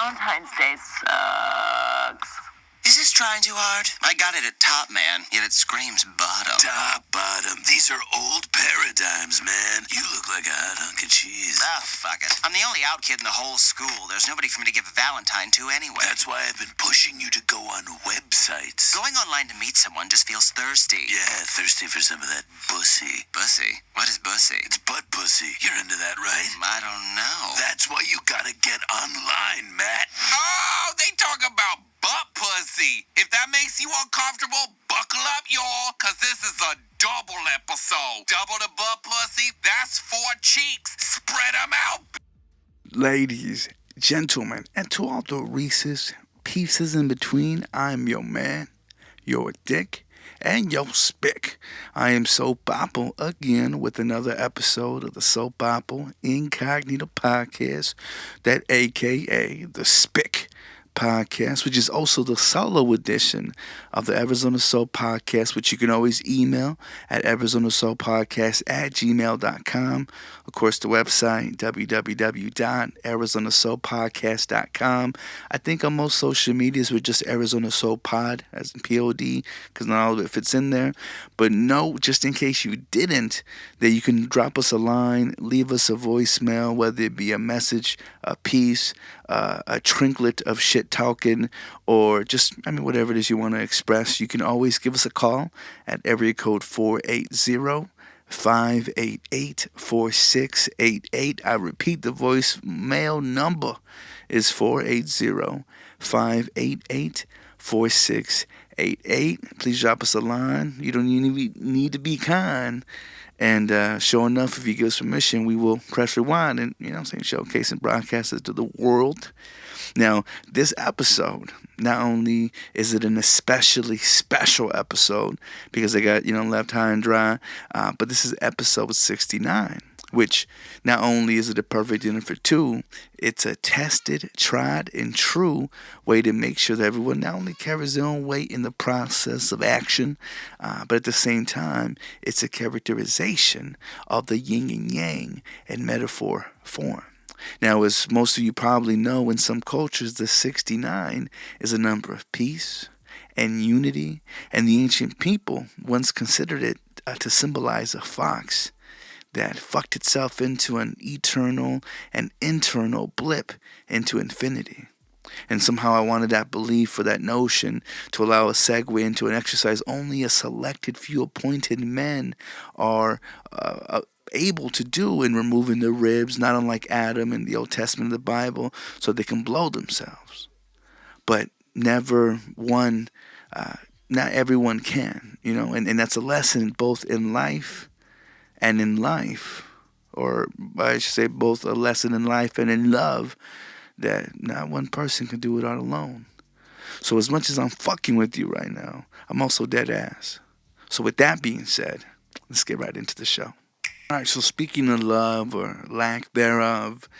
Valentine's Day sucks. Is this trying too hard? I got it at top, man, yet it screams bottom. Top, bottom. These are old paradigms, man. You look like a hot hunk of cheese. Ah, fuck it. I'm the only out kid in the whole school. There's nobody for me to give a Valentine to anyway. That's why I've been pushing you to go on websites. Going online to meet someone just feels thirsty. Yeah, thirsty for some of that bussy. Bussy? What is bussy? It's butt pussy. You're into that, right? I don't know. That's why you gotta get online, Matt. Oh, they talk about butt pussy. If that makes you uncomfortable, buckle up, y'all, because this is a double episode. Double the butt pussy, that's 4 cheeks. Spread them out. Ladies, gentlemen, and to all the Reese's pieces in between, I'm your man, your dick, and your spick. I am Papo again with another episode of the Papo Incognito podcast, that aka the Spick podcast, which is also the solo edition of the Arizona Soul Podcast, which you can always email at arizonasoulpodcast@gmail.com. Of course, the website, www.arizonasoulpodcast.com. I think on most social medias we're just Arizona Soul Pod, as in POD, because not all of it fits in there. But no, just in case you didn't, that you can drop us a line, leave us a voicemail, whether it be a message, a piece, a trinklet of shit talking, or just, whatever it is you want to express. You can always give us a call at area code 480-588-4688. I repeat, the voicemail number is 480-588-4688. Please drop us a line. You don't need to be kind. And sure enough, if you give us permission, we will press rewind and, showcase and broadcast it to the world. Now, this episode, not only is it an especially special episode because I got, left high and dry, but this is episode 69, which not only is it a perfect dinner for two, it's a tested, tried, and true way to make sure that everyone not only carries their own weight in the process of action, but at the same time, it's a characterization of the yin and yang in metaphor form. Now, as most of you probably know, in some cultures, the 69 is a number of peace and unity, and the ancient people once considered it to symbolize a fox that fucked itself into an eternal and internal blip into infinity. And somehow I wanted that belief for that notion to allow a segue into an exercise only a selected few appointed men are able to do in removing their ribs, not unlike Adam in the Old Testament of the Bible, so they can blow themselves. But never one, not everyone can, and that's a lesson both in life and in life, or I should say both a lesson in life and in love, that not one person can do it all alone. So as much as I'm fucking with you right now, I'm also dead ass. So with that being said, let's get right into the show. All right, so speaking of love or lack thereof,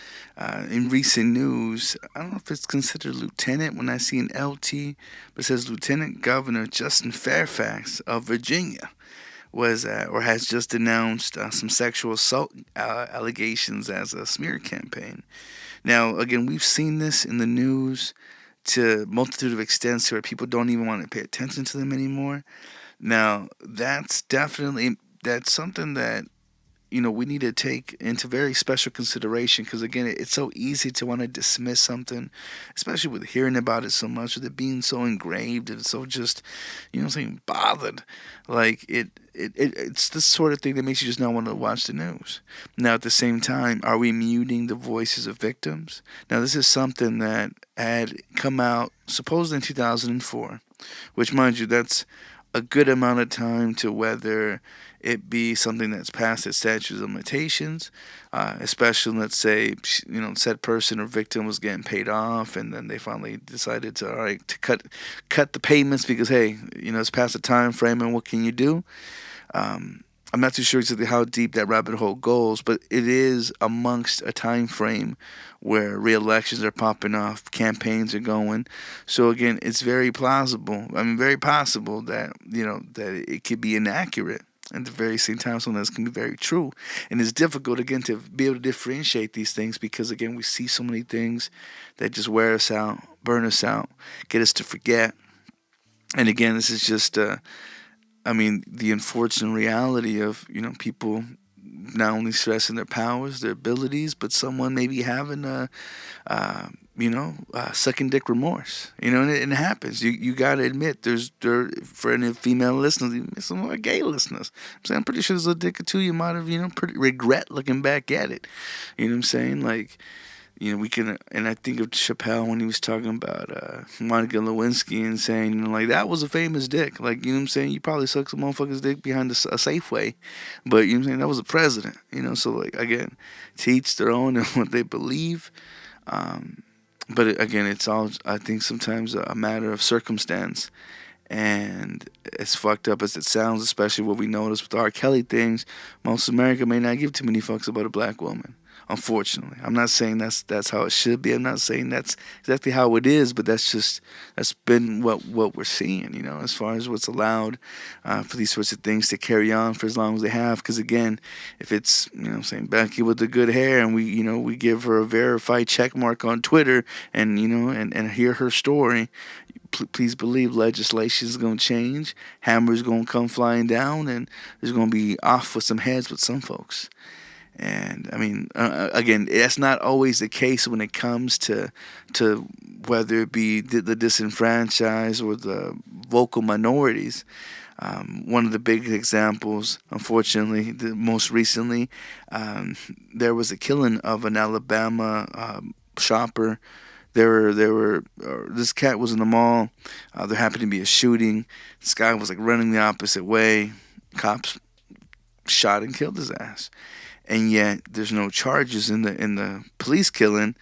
in recent news, I don't know if it's considered lieutenant when I see an LT, but it says Lieutenant Governor Justin Fairfax of Virginia was or has just denounced some sexual assault allegations as a smear campaign. Now, again, we've seen this in the news to a multitude of extents where people don't even want to pay attention to them anymore. Now, that's something that we need to take into very special consideration, because again, it's so easy to want to dismiss something, especially with hearing about it so much, with it being so engraved and so just, bothered. Like it's this sort of thing that makes you just not want to watch the news. Now, at the same time, are we muting the voices of victims? Now, this is something that had come out supposedly in 2004, which, mind you, that's a good amount of time to whether it be something that's past its statute of limitations, especially, let's say, said person or victim was getting paid off, and then they finally decided to cut the payments because, hey, it's past the time frame, and what can you do? I'm not too sure exactly how deep that rabbit hole goes, but it is amongst a time frame where re-elections are popping off, campaigns are going. So again, it's very possible that that it could be inaccurate. at the very same time, something that's can be very true. And it's difficult, again, to be able to differentiate these things because, again, we see so many things that just wear us out, burn us out, get us to forget. And again, this is just, the unfortunate reality of, people not only stressing their powers, their abilities, but someone maybe having sucking dick remorse. And it happens. You got to admit, for any female listeners, even some more gay listeners, I'm pretty sure there's a dick or two you might have, pretty regret looking back at it. You know what I'm saying? Like, we can, and I think of Chappelle when he was talking about Monica Lewinsky and saying, like, that was a famous dick. Like, you know what I'm saying? You probably sucked some motherfucker's dick behind a Safeway, but, you know what I'm saying? That was a president, So, like, again, to each their own and what they believe. But, again, it's all, I think, sometimes a matter of circumstance. And as fucked up as it sounds, especially what we notice with the R. Kelly things, most America may not give too many fucks about a black woman. Unfortunately, I'm not saying that's how it should be. I'm not saying that's exactly how it is, but that's been what we're seeing, as far as what's allowed for these sorts of things to carry on for as long as they have. Because again, if it's Becky with the good hair, and we give her a verified check mark on Twitter, and and hear her story, please believe legislation is going to change. Hammer's going to come flying down, and there's going to be off with some heads with some folks. And again, that's not always the case when it comes to whether it be the disenfranchised or the vocal minorities. One of the big examples, unfortunately, most recently, there was a killing of an Alabama shopper. This cat was in the mall. There happened to be a shooting. This guy was like running the opposite way. Cops shot and killed his ass. And yet there's no charges in the police killing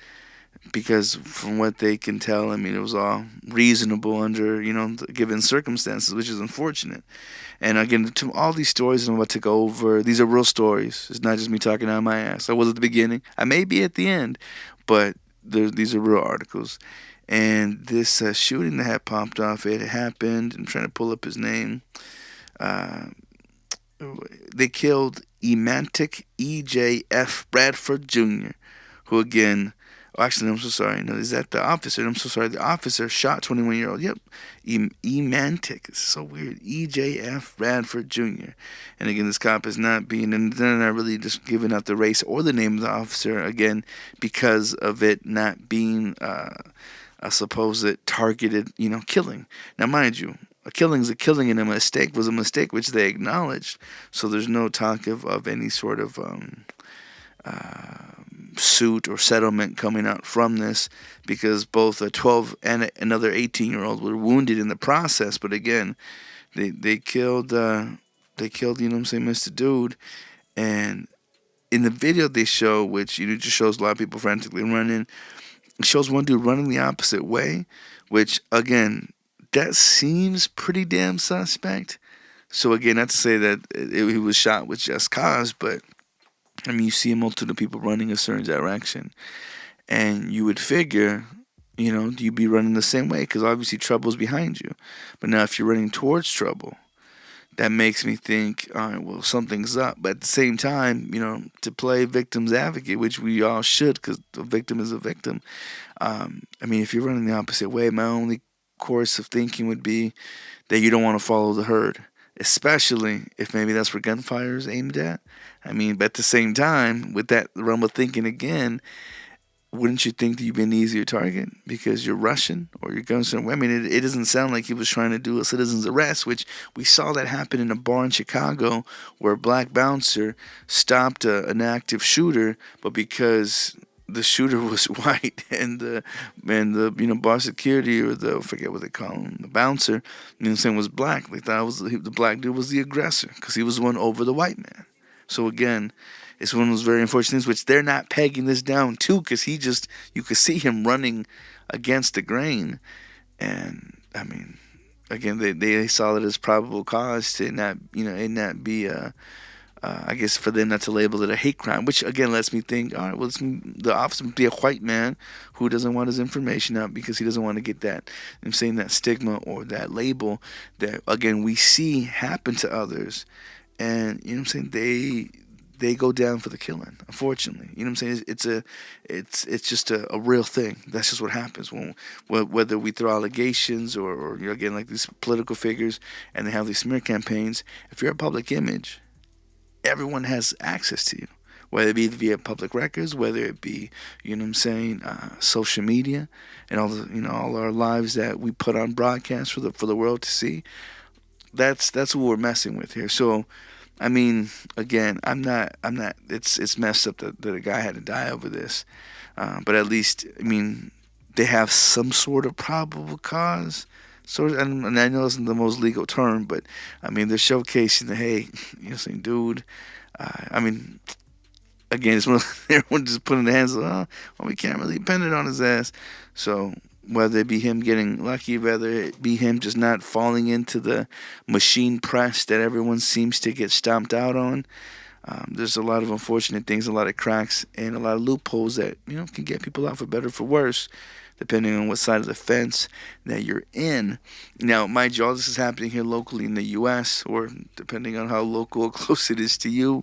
because from what they can tell, it was all reasonable under, given circumstances, which is unfortunate. And again, to all these stories I'm about to go over, these are real stories. It's not just me talking out of my ass. I was at the beginning. I may be at the end, but these are real articles. And this shooting that had popped off, it happened. I'm trying to pull up his name. They killed Emantic E.J.F. Bradford Jr., who again, actually, I'm so sorry. No, is that the officer? I'm so sorry. The officer shot 21-year-old. Yep, Emantic. It's so weird. E.J.F. Bradford Jr. And again, this cop is not being, and they're not really just giving out the race or the name of the officer, again, because of it not being a supposed targeted, killing. Now, mind you, a killing's a killing, and a mistake was a mistake, which they acknowledged. So there's no talk of any sort of suit or settlement coming out from this, because both a 12 and another 18-year-old were wounded in the process. But again, they killed Mr. Dude. And in the video they show, which just shows a lot of people frantically running, it shows one dude running the opposite way, which again, that seems pretty damn suspect. So again, not to say that he was shot with just cause, but you see a multitude of people running a certain direction, and you would figure, you'd be running the same way because obviously trouble's behind you. But now if you're running towards trouble, that makes me think, all right, well, something's up. But at the same time, to play victim's advocate, which we all should, because the victim is a victim. If you're running the opposite way, my only course of thinking would be that you don't want to follow the herd, especially if maybe that's where gunfire is aimed at. But at the same time, with that realm of thinking again, wouldn't you think that you'd be an easier target because you're Russian or you're going somewhere? It doesn't sound like he was trying to do a citizen's arrest, which we saw that happen in a bar in Chicago where a black bouncer stopped an active shooter, but because the shooter was white and the bar security, or I forget what they call him, the bouncer, was black. They thought the black dude was the aggressor because he was the one over the white man. So again, it's one of those very unfortunate things, which they're not pegging this down to, because you could see him running against the grain. And again, they saw it as probable cause to not, it not be I guess for them not to label it a hate crime, which again lets me think, all right, well, the officer would be a white man who doesn't want his information out because he doesn't want to get that, that stigma or that label that, again, we see happen to others. and you know what I'm saying, they go down for the killing. Unfortunately, you know what I'm saying. It's just a real thing. That's just what happens when whether we throw allegations or you're getting like these political figures and they have these smear campaigns. If you're a public image, everyone has access to you, whether it be via public records, whether it be, you know what I'm saying, social media, and all the, you know, all our lives that we put on broadcast for the world to see. That's what we're messing with here. So, I mean, again, I'm not. It's messed up that a guy had to die over this, but at least, I mean, they have some sort of probable cause. So, and I know it's not the most legal term, but I mean, they're showcasing that, hey, you know, saying, dude, I mean, again, it's one of everyone just putting their hands up, oh, well, we can't really depend it on his ass. So, whether it be him getting lucky, whether it be him just not falling into the machine press that everyone seems to get stomped out on, there's a lot of unfortunate things, a lot of cracks, and a lot of loopholes that, you know, can get people out for better or for worse, depending on what side of the fence that you're in. Now, mind you, all this is happening here locally in the U.S., or depending on how local or close it is to you.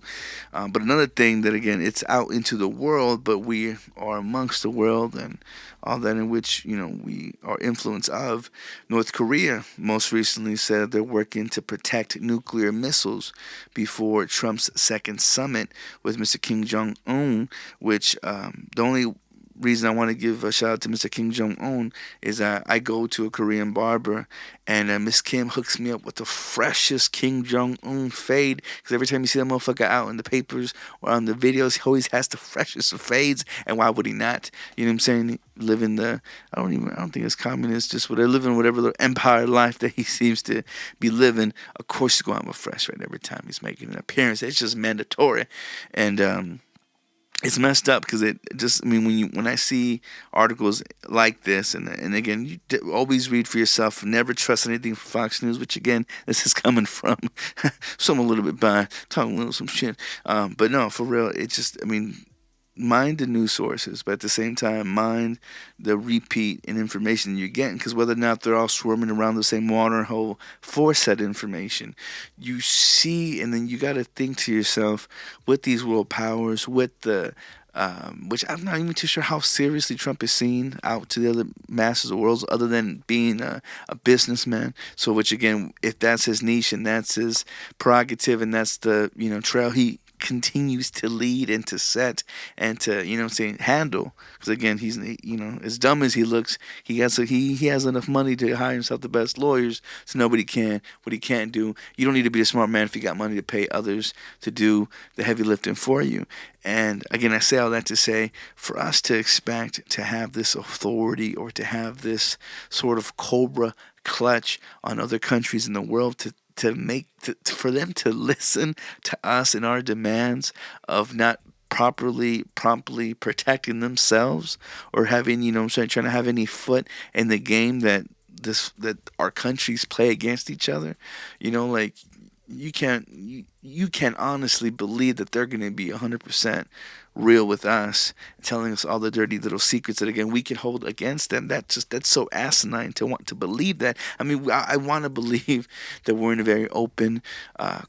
But another thing that, again, it's out into the world, but we are amongst the world and all that in which, you know, we are influence of. North Korea most recently said they're working to protect nuclear missiles before Trump's second summit with Mr. Kim Jong-un, which the only reason I want to give a shout out to Mr. Kim Jong-un is I go to a Korean barber and Miss Kim hooks me up with the freshest Kim Jong-un fade, because every time you see that motherfucker out in the papers or on the videos, he always has the freshest of fades, and why would he not? You know what I'm saying? Living the, I don't think it's communist, just whatever, living whatever the empire life that he seems to be living. Of course he's going to have a fresh fade every time he's making an appearance. It's just mandatory. And it's messed up because it just, I mean, when I see articles like this, and again, you always read for yourself. Never trust anything from Fox News, which again, this is coming from someone a little bit by talking a little some shit. But no, for real, it's just, I mean, mind the news sources, but at the same time, mind the repeat and information you're getting, because whether or not they're all swarming around the same water hole for said information, you see, and then you got to think to yourself, with these world powers, with the which I'm not even too sure how seriously Trump is seen out to the other masses of the world, other than being a businessman. So, which again, if that's his niche and that's his prerogative and that's the, you know, trail he continues to lead and to set and to, you know what I'm saying, handle, because again, he's, you know, as dumb as he looks, he has enough money to hire himself the best lawyers, so nobody can. What he can't do, you don't need to be a smart man if you got money to pay others to do the heavy lifting for you. And again, I say all that to say, for us to expect to have this authority or to have this sort of cobra clutch on other countries in the world for them to listen to us and our demands of not promptly protecting themselves or having, you know what I'm saying, trying to have any foot in the game that our countries play against each other. You know, like, you can't honestly believe that they're going to be 100% real with us, telling us all the dirty little secrets that, again, we can hold against them. That's so asinine to want to believe that. I mean, I want to believe that we're in a very open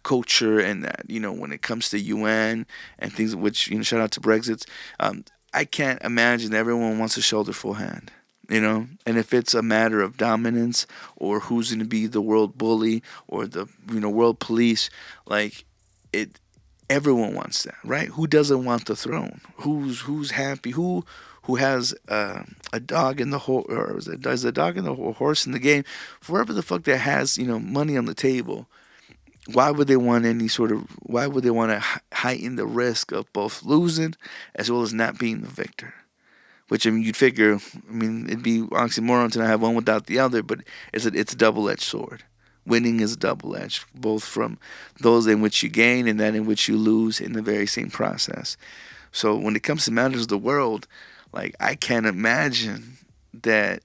culture, and that, you know, when it comes to UN and things, which, you know, shout out to Brexit, I can't imagine that everyone wants to show their full hand. You know, and if it's a matter of dominance or who's going to be the world bully or the, you know, world police, like, everyone wants that, right? Who doesn't want the throne? Who's happy? Who has a dog in the horse, or is a dog in the horse in the game? Whoever the fuck that has, you know, money on the table, why would they want to heighten the risk of both losing as well as not being the victor? Which, I mean, you'd figure, I mean, it'd be oxymoron to not have one without the other, but it's a double-edged sword. Winning is double-edged, both from those in which you gain and that in which you lose in the very same process. So when it comes to matters of the world, like, I can't imagine that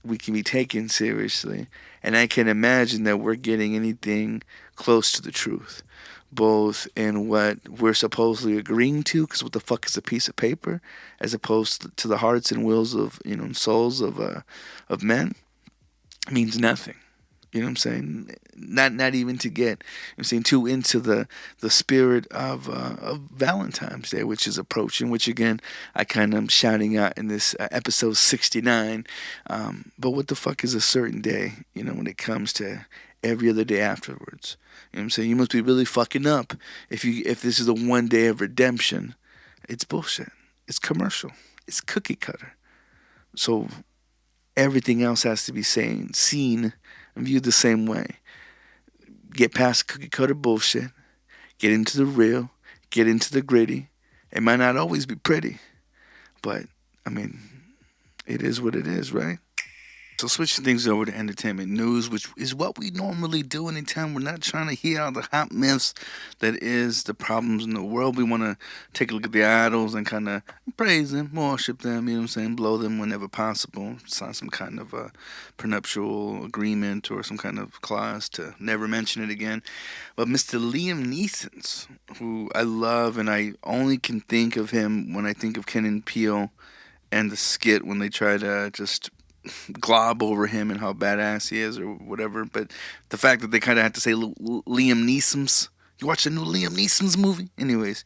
we can be taken seriously, and I can't imagine that we're getting anything close to the truth, both in what we're supposedly agreeing to, because what the fuck is a piece of paper, as opposed to the hearts and wills of, you know, souls of men, means nothing. You know what I'm saying? Not even to get, I'm saying, too into the spirit of Valentine's Day, which is approaching. Which again, I kind of am shouting out in this episode 69. But what the fuck is a certain day? You know, when it comes to every other day afterwards. You know what I'm saying? You must be really fucking up if this is a one day of redemption. It's bullshit. It's commercial. It's cookie cutter. So everything else has to be seen and viewed the same way. Get past cookie cutter bullshit. Get into the real. Get into the gritty. It might not always be pretty, but I mean, it is what it is, right? So switching things over to entertainment news, which is what we normally do anytime we're not trying to hear all the hot myths that is the problems in the world. We want to take a look at the idols and kind of praise them, worship them, you know what I'm saying, blow them whenever possible, sign some kind of a prenuptial agreement or some kind of clause to never mention it again. But Mr. Liam Neeson, who I love, and I only can think of him when I think of Ken and Peele and the skit when they try to just glob over him and how badass he is or whatever, but the fact that they kind of had to say Liam Neeson's. You watch the new Liam Neeson's movie? Anyways,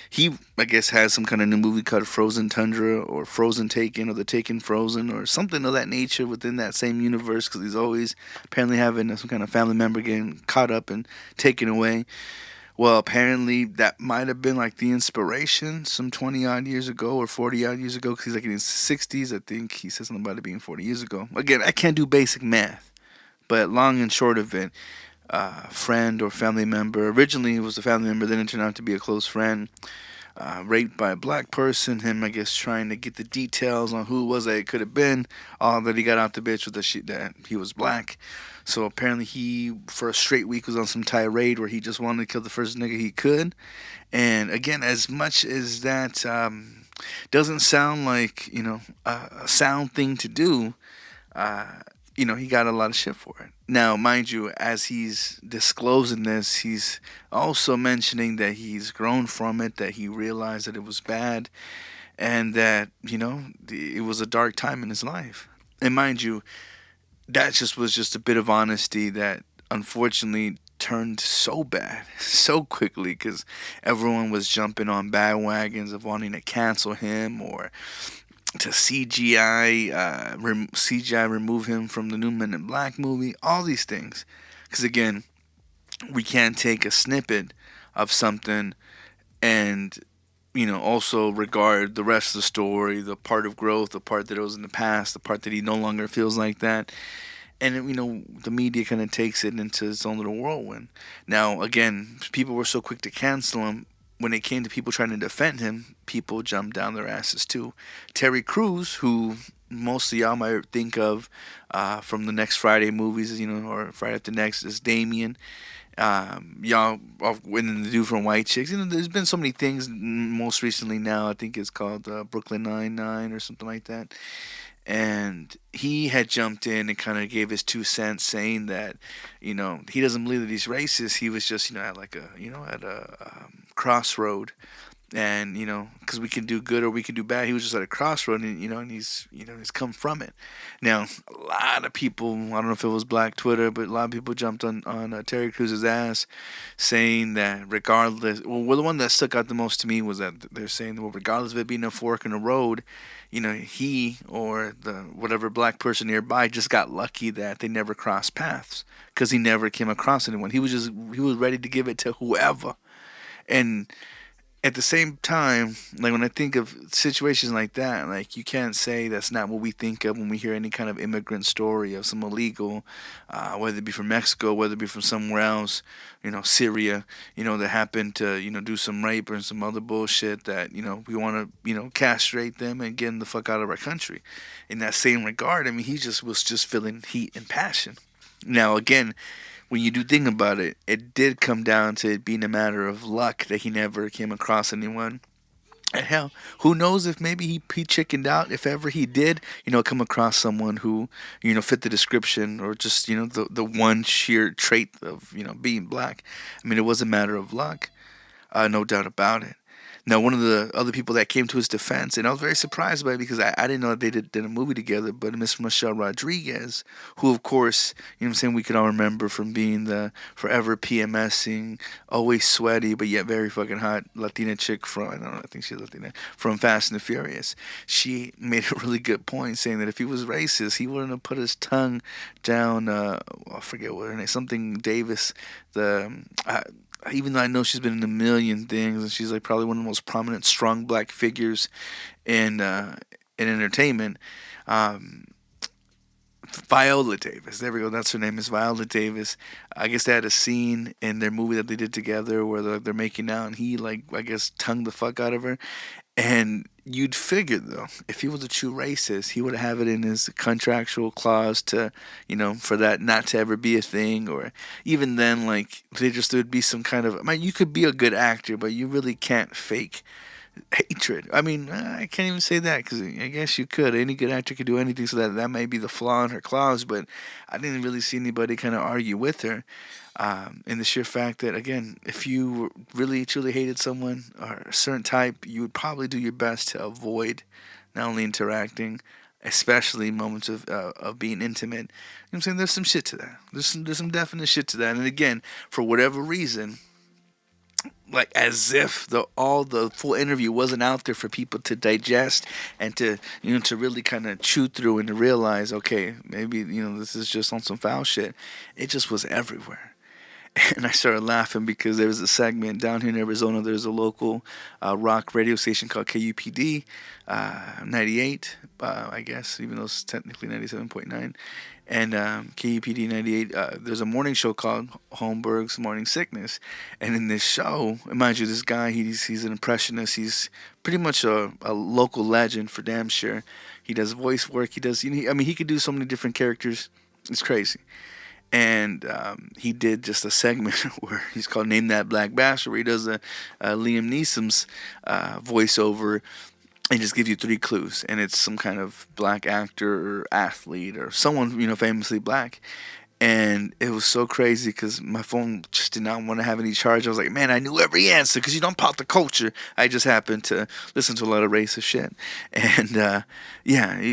he, I guess, has some kind of new movie called Frozen Tundra or Frozen Taken or The Taken Frozen or something of that nature within that same universe, because he's always apparently having some kind of family member getting caught up and taken away. Well, apparently that might have been like the inspiration some 20 odd years ago or 40 odd years ago, because he's like in his 60s. I think he said something about it being 40 years ago. Again, I can't do basic math, but long and short of it, friend or family member, originally it was a family member, then it turned out to be a close friend, raped by a black person, him, I guess, trying to get the details on who it was that it could have been, all that he got out the bitch with that he was black. So apparently he, for a straight week, was on some tirade where he just wanted to kill the first nigga he could. And again, as much as that doesn't sound like, you know, a sound thing to do, you know, he got a lot of shit for it. Now, mind you, as he's disclosing this, he's also mentioning that he's grown from it, that he realized that it was bad, and that, you know, it was a dark time in his life. And mind you, that was just a bit of honesty that unfortunately turned so bad so quickly, because everyone was jumping on bandwagons of wanting to cancel him or to CGI remove him from the new Men in Black movie, all these things. Because again, we can't take a snippet of something and, you know, also regard the rest of the story, the part of growth, the part that it was in the past, the part that he no longer feels like that. And, you know, the media kind of takes it into its own little whirlwind. Now, again, people were so quick to cancel him. When it came to people trying to defend him, people jumped down their asses too. Terry Crews, who most of y'all might think of from the Next Friday movies, you know, or Friday After Next, is Damien. Y'all, when the dude from White Chicks, you know, there's been so many things. Most recently now, I think it's called Brooklyn Nine-Nine or something like that. And he had jumped in and kind of gave his 2 cents, saying that, you know, he doesn't believe that he's racist. He was just, you know, at a crossroad, and, you know, because we can do good or we can do bad. He was just at a crossroad, and, you know, and he's come from it. Now, a lot of people, I don't know if it was Black Twitter, but a lot of people jumped on Terry Crews' ass, saying that regardless, well, the one that stuck out the most to me was that they're saying, well, regardless of it being a fork in the road, you know, he or the whatever black person nearby just got lucky that they never crossed paths, because he never came across anyone. He was ready to give it to whoever. And at the same time, like, when I think of situations like that, like, you can't say that's not what we think of when we hear any kind of immigrant story of some illegal, whether it be from Mexico, whether it be from somewhere else, you know, Syria, you know, that happened to, you know, do some rape or some other bullshit that, you know, we want to, you know, castrate them and get them the fuck out of our country. In that same regard, I mean, he was just feeling heat and passion. Now, again, when you do think about it, it did come down to it being a matter of luck that he never came across anyone. And hell, who knows if maybe he chickened out, if ever he did, you know, come across someone who, you know, fit the description, or just, you know, the one sheer trait of, you know, being black. I mean, it was a matter of luck, no doubt about it. Now, one of the other people that came to his defense, and I was very surprised by it because I didn't know that they did a movie together, but Miss Michelle Rodriguez, who, of course, you know what I'm saying, we could all remember from being the forever PMSing, always sweaty, but yet very fucking hot Latina chick from, I don't know, I think she's Latina, from Fast and the Furious. She made a really good point saying that if he was racist, he wouldn't have put his tongue down, I forget what her name, something Davis, even though I know she's been in a million things, and she's like probably one of the most prominent, strong black figures in entertainment. Viola Davis, there we go. That's her name, is Viola Davis. I guess they had a scene in their movie that they did together where they're making out, and he I guess tongued the fuck out of her. And you'd figure, though, if he was a true racist, he would have it in his contractual clause to, for that not to ever be a thing. Or even then, there would be some kind of, you could be a good actor, but you really can't fake hatred. I mean, I can't even say that because I guess you could. Any good actor could do anything, so that may be the flaw in her clause. But I didn't really see anybody kind of argue with her. In the sheer fact that, again, if you really truly hated someone or a certain type, you would probably do your best to avoid not only interacting, especially moments of being intimate. You know what I'm saying? There's some shit to that. There's some definite shit to that. And again, for whatever reason, as if the full interview wasn't out there for people to digest and to to really kind of chew through and to realize, okay, maybe this is just on some foul shit. It just was everywhere. And I started laughing because there was a segment down here in Arizona. There's a local rock radio station called KUPD 98, I guess, even though it's technically 97.9. And KUPD 98, there's a morning show called Holmberg's Morning Sickness. And in this show, mind you, this guy, he's an impressionist. He's pretty much a local legend for damn sure. He does voice work. He does, he could do so many different characters. It's crazy. And he did just a segment where he's called Name That Black Bastard, where he does a Liam Neeson's voiceover and just gives you 3 clues. And it's some kind of black actor or athlete or someone, famously black. And it was so crazy because my phone just did not want to have any charge. I was like, man, I knew every answer because you don't pop the culture. I just happened to listen to a lot of racist shit. And,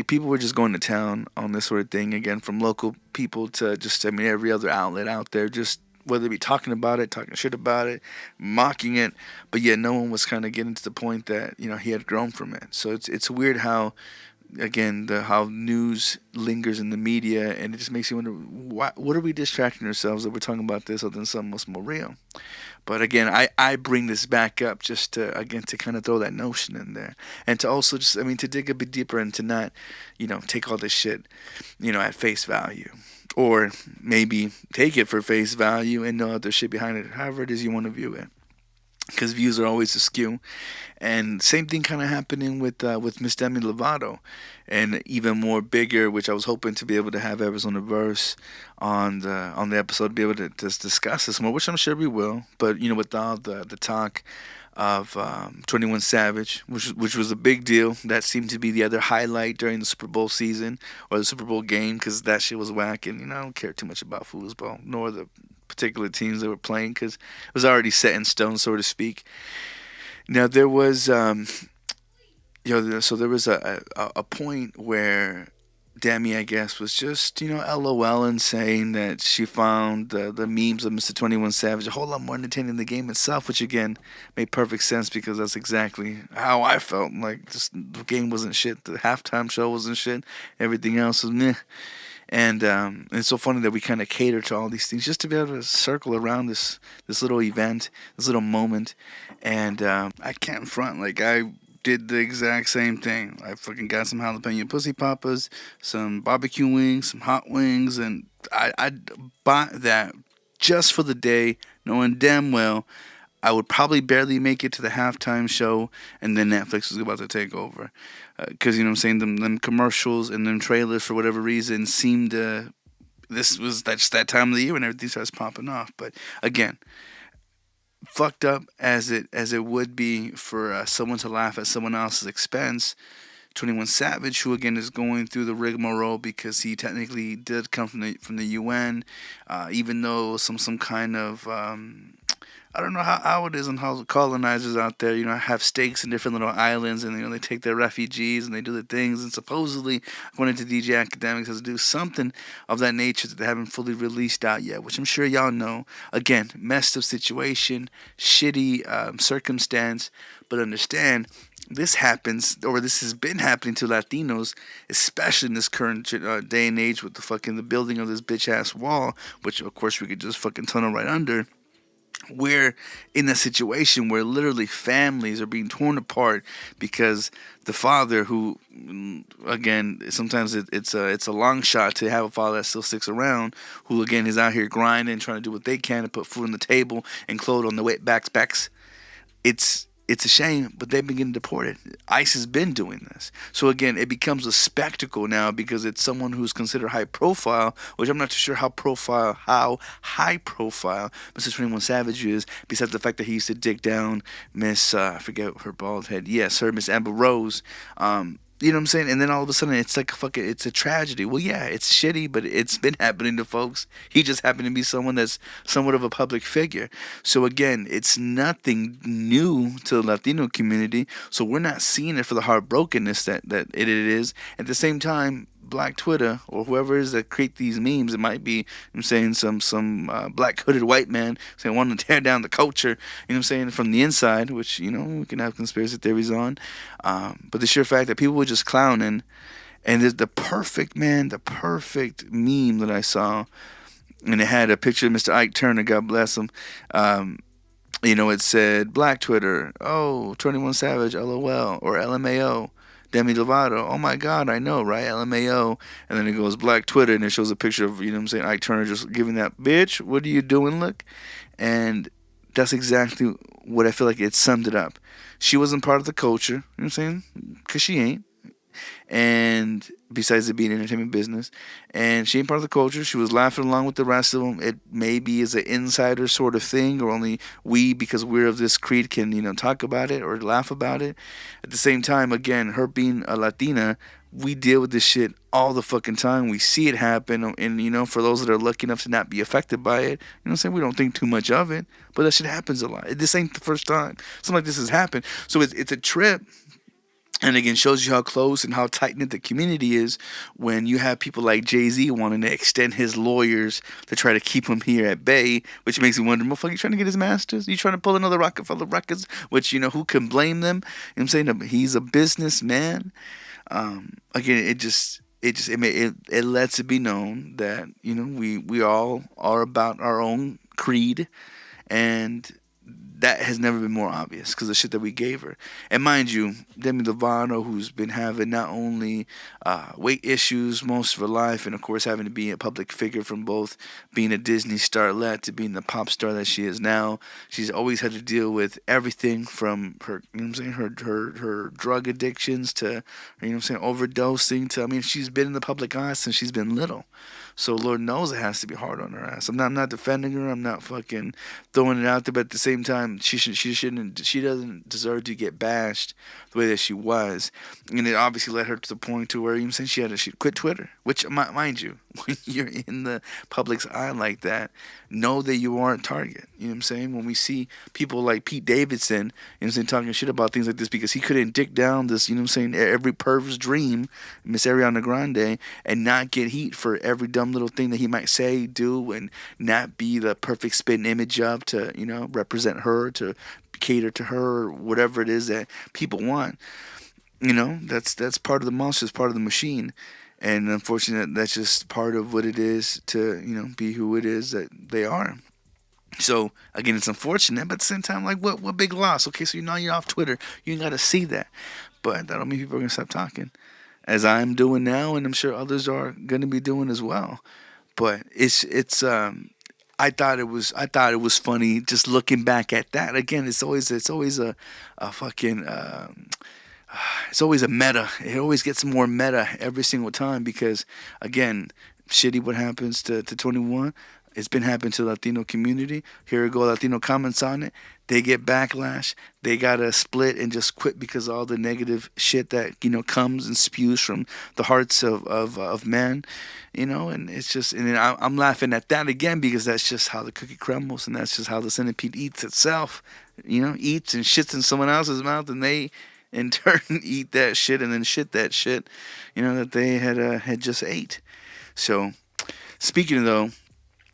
people were just going to town on this sort of thing. Again, from local people to just, every other outlet out there. Just whether it be talking about it, talking shit about it, mocking it. But yet no one was kind of getting to the point that, he had grown from it. So it's weird how... Again, how news lingers in the media, and it just makes you wonder, what are we distracting ourselves that we're talking about this other than something else more real? But again, I bring this back up just to kind of throw that notion in there, and to also just, to dig a bit deeper and to not, take all this shit, at face value. Or maybe take it for face value and know that there's shit behind it, however it is you want to view it. Because views are always askew. And same thing kind of happening with Miss Demi Lovato. And even more bigger, which I was hoping to be able to have Arizona Verse on the episode to be able to just discuss this more, which I'm sure we will. But, with all the talk of 21 Savage, which was a big deal. That seemed to be the other highlight during the Super Bowl season or the Super Bowl game because that shit was whack. And, I don't care too much about football, nor the particular teams that were playing because it was already set in stone, so to speak. Now there was, so there was a point where Demi, I guess, was just, LOL and saying that she found the memes of Mr. 21 Savage a whole lot more entertaining than the game itself, which again made perfect sense because that's exactly how I felt. Just the game wasn't shit, the halftime show wasn't shit, everything else was meh. And it's so funny that we kind of cater to all these things just to be able to circle around this little event, this little moment. And I can't front. I did the exact same thing. I fucking got some jalapeno pussy papas, some barbecue wings, some hot wings. And I bought that just for the day, knowing damn well I would probably barely make it to the halftime show, and then Netflix was about to take over. Because, them commercials and them trailers, for whatever reason, seemed to... This was just that time of the year when everything starts popping off. But, again, fucked up as it would be for someone to laugh at someone else's expense, 21 Savage, who, again, is going through the rigmarole because he technically did come from the UN, even though some kind of... I don't know how it is and how the colonizers out there, have stakes in different little islands, and they take their refugees and they do the things, and supposedly, according to DJ Academics, has to do something of that nature that they haven't fully released out yet, which I'm sure y'all know. Again, messed up situation, shitty circumstance, but understand this happens, or this has been happening to Latinos, especially in this current day and age with the building of this bitch ass wall, which of course we could just fucking tunnel right under. We're in a situation where literally families are being torn apart because the father, who, again, sometimes it's a long shot to have a father that still sticks around, who again is out here grinding, trying to do what they can to put food on the table and clothes on the wet backs. It's a shame, but they've been getting deported. ICE has been doing this. So again, it becomes a spectacle now because it's someone who's considered high profile, which I'm not too sure how high profile Mrs. 21 Savage is, besides the fact that he used to dick down Miss, I forget her bald head. Yes, her, Miss Amber Rose. You know what I'm saying? And then all of a sudden, it's like it's a tragedy. Well, yeah, it's shitty, but it's been happening to folks. He just happened to be someone that's somewhat of a public figure. So again, it's nothing new to the Latino community. So we're not seeing it for the heartbrokenness that it is. At the same time, Black Twitter or whoever it is that create these memes, it might be, I'm saying, some black hooded white man saying wanting to tear down the culture, you know what I'm saying, from the inside, which, we can have conspiracy theories on. But the sheer fact that people were just clowning, and the perfect meme that I saw, and it had a picture of Mr. Ike Turner, God bless him. It said Black Twitter, 21 Savage, LOL, or LMAO. Demi Lovato, oh my God, I know, right? LMAO. And then it goes Black Twitter, and it shows a picture of, Ike Turner just giving that, bitch, what are you doing, look? And that's exactly what I feel like it summed it up. She wasn't part of the culture, you know what I'm saying? Because she ain't. And besides it being entertainment business, and she ain't part of the culture. She was laughing along with the rest of them. It maybe is an insider sort of thing, or only we, because we're of this creed, can talk about it or laugh about it. At the same time, again, her being a Latina, we deal with this shit all the fucking time. We see it happen, and for those that are lucky enough to not be affected by it, we don't think too much of it, but that shit happens a lot. This ain't the first time something like this has happened. So it's a trip. And again, shows you how close and how tight-knit the community is when you have people like Jay-Z wanting to extend his lawyers to try to keep him here at bay, which makes me wonder, motherfucker, you trying to get his masters? You trying to pull another Rockefeller Records? Which, who can blame them? I'm saying? He's a businessman. Again, it lets it be known that, we all are about our own creed, and that has never been more obvious because the shit that we gave her. And mind you, Demi Lovato, who's been having not only weight issues most of her life, and of course having to be a public figure from both being a Disney starlet to being the pop star that she is now, she's always had to deal with everything from her, her drug addictions to, overdosing to, she's been in the public eye since she's been little. So Lord knows it has to be hard on her ass. I'm not defending her. I'm not fucking throwing it out there. But at the same time, she doesn't deserve to get bashed the way that she was. And it obviously led her to the point to where she quit Twitter. Which, mind you, when you're in the public's eye like that, know that you are a target. You know what I'm saying? When we see people like Pete Davidson, talking shit about things like this because he couldn't dick down this, every perv's dream, Miss Ariana Grande, and not get heat for every dumb little thing that he might say, do, and not be the perfect spin image of to, represent her, to cater to her, or whatever it is that people want. That's part of the monster, it's part of the machine. And unfortunately, that's just part of what it is to, be who it is that they are. So, again, it's unfortunate, but at the same time, like, what big loss? Okay, so you're off Twitter. You ain't got to see that. But that don't mean people are going to stop talking. As I'm doing now, and I'm sure others are going to be doing as well. But I thought it was funny just looking back at that. Again, it's always a fucking... it's always a meta. It always gets more meta every single time because, again, shitty what happens to 21. It's been happening to the Latino community. Here we go, Latino comments on it. They get backlash. They gotta split and just quit because of all the negative shit that comes and spews from the hearts of men, And it's just, and then I'm laughing at that again because that's just how the cookie crumbles, and that's just how the centipede eats itself. Eats and shits in someone else's mouth, and they in turn eat that shit and then shit that shit, that they had just ate. So, speaking of though.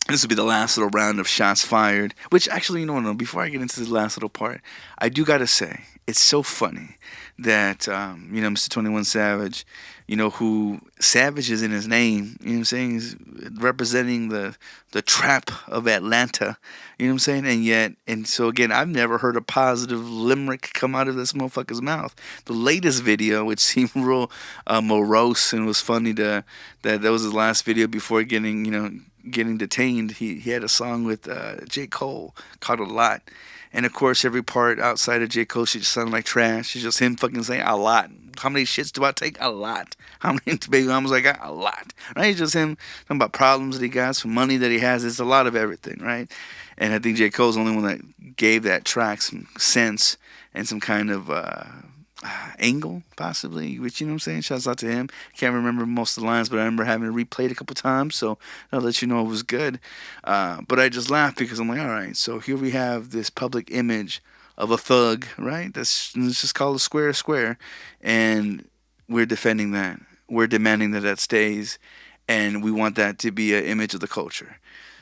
This will be the last little round of shots fired. Which actually, no. Before I get into the last little part, I do gotta say it's so funny that Mr. 21 Savage, who Savage is in his name. You know what I'm saying? He's representing the trap of Atlanta. You know what I'm saying? And so again, I've never heard a positive limerick come out of this motherfucker's mouth. The latest video, which seemed real morose and was funny, that was his last video before getting detained. He had a song with J. Cole called A Lot. And of course, every part outside of J. Cole shit just sounded like trash. It's just him fucking saying a lot. How many shits do I take? A lot. How many baby mamas I got? A lot. Right? It's just him talking about problems that he got, some money that he has. It's a lot of everything, right? And I think J. Cole's the only one that gave that track some sense and some kind of angle, possibly, which, you know what I'm saying? Shouts out to him. Can't remember most of the lines, but I remember having it replayed a couple times, so I'll let you know it was good. But I just laughed because I'm like, all right, so here we have this public image of a thug, right? Let's just call it square, and we're defending that. We're demanding that stays, and we want that to be an image of the culture.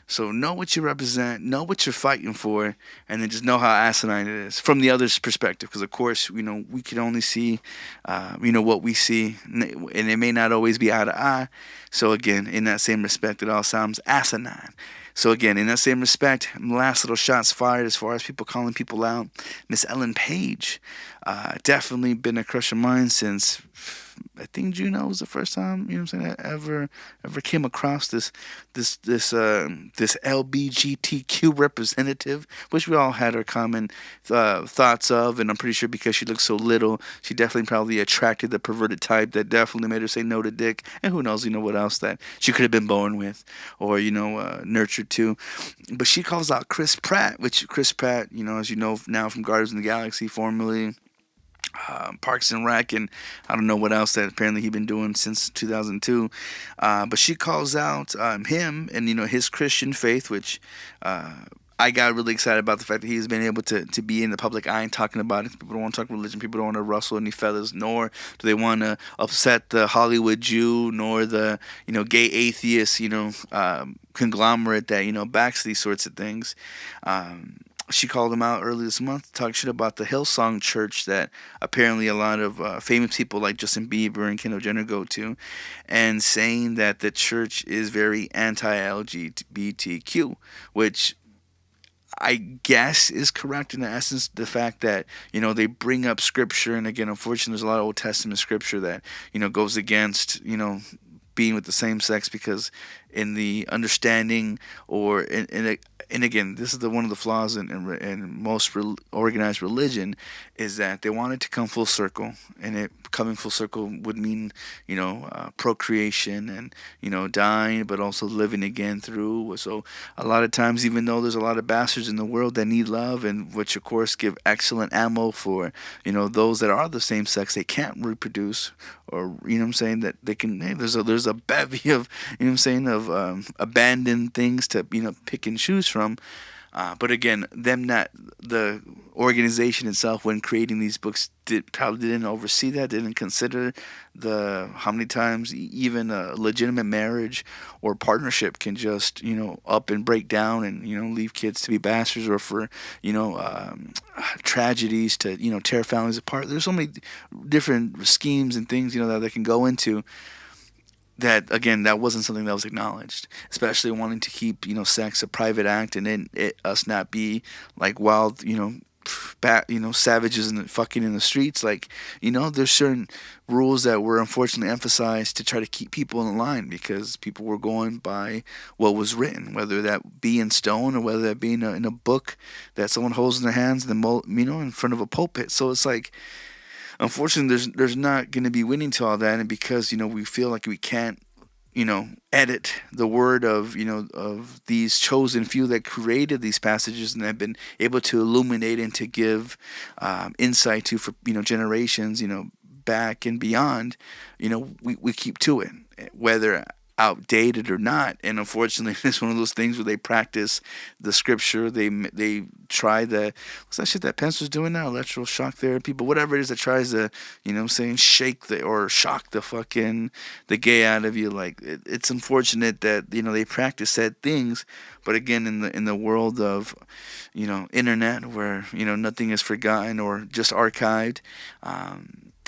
So know what you represent, know what you're fighting for, and then just know how asinine it is from the other's perspective. Because, of course, we can only see, what we see, and it may not always be eye to eye. So, again, in that same respect, it all sounds asinine. So, again, in that same respect, last little shots fired as far as people calling people out. Miss Ellen Page, definitely been a crush of mine since... I think Juno was the first time, I ever came across this LBGTQ representative, which we all had our common thoughts of, and I'm pretty sure because she looks so little, she definitely probably attracted the perverted type that definitely made her say no to dick, and who knows, what else that she could have been born with, or nurtured to. But she calls out Chris Pratt, which Chris Pratt, as you know now from Guardians of the Galaxy, formerly Parks and Rec, and I don't know what else that apparently he'd been doing since 2002. But she calls out him and his Christian faith, which I got really excited about the fact that he's been able to be in the public eye and talking about it. People don't want to talk religion. People don't want to rustle any feathers, nor do they want to upset the Hollywood Jew, nor the gay atheist conglomerate that backs these sorts of things. She called him out early this month, talking shit about the Hillsong Church that apparently a lot of famous people like Justin Bieber and Kendall Jenner go to, and saying that the church is very anti-LGBTQ, which I guess is correct in the essence. The fact that, they bring up scripture, and again, unfortunately, there's a lot of Old Testament scripture that, goes against, being with the same sex, because in the understanding or and again, this is one of the flaws in most organized religion, is that they want it to come full circle, and it coming full circle would mean procreation and dying, but also living again through. So a lot of times, even though there's a lot of bastards in the world that need love, and which of course give excellent ammo for those that are the same sex, they can't reproduce, or that they can. Hey, there's a bevy of of abandoned things to pick and choose from. But again, the organization itself, when creating these books, probably didn't oversee that, didn't consider how many times even a legitimate marriage or partnership can just up and break down and leave kids to be bastards, or for tragedies to tear families apart. There's so many different schemes and things that they can go into. That, again, that wasn't something that was acknowledged, especially wanting to keep, sex a private act, and then us not be like wild, savages and fucking in the streets. Like, there's certain rules that were unfortunately emphasized to try to keep people in line, because people were going by what was written, whether that be in stone or whether that be in a book that someone holds in their hands, in front of a pulpit. So it's like, unfortunately, there's not going to be winning to all that, and because we feel like we can't edit the word of, of these chosen few that created these passages and have been able to illuminate and to give insight to for, generations, back and beyond, we keep to it, whether outdated or not. And unfortunately, it's one of those things where they practice the scripture. They try what's that shit that Pence was doing now? Electrical shock therapy, but whatever it is that tries to, shake or shock the gay out of you. Like it's unfortunate that they practice said things, but again, in the world of internet where nothing is forgotten or just archived.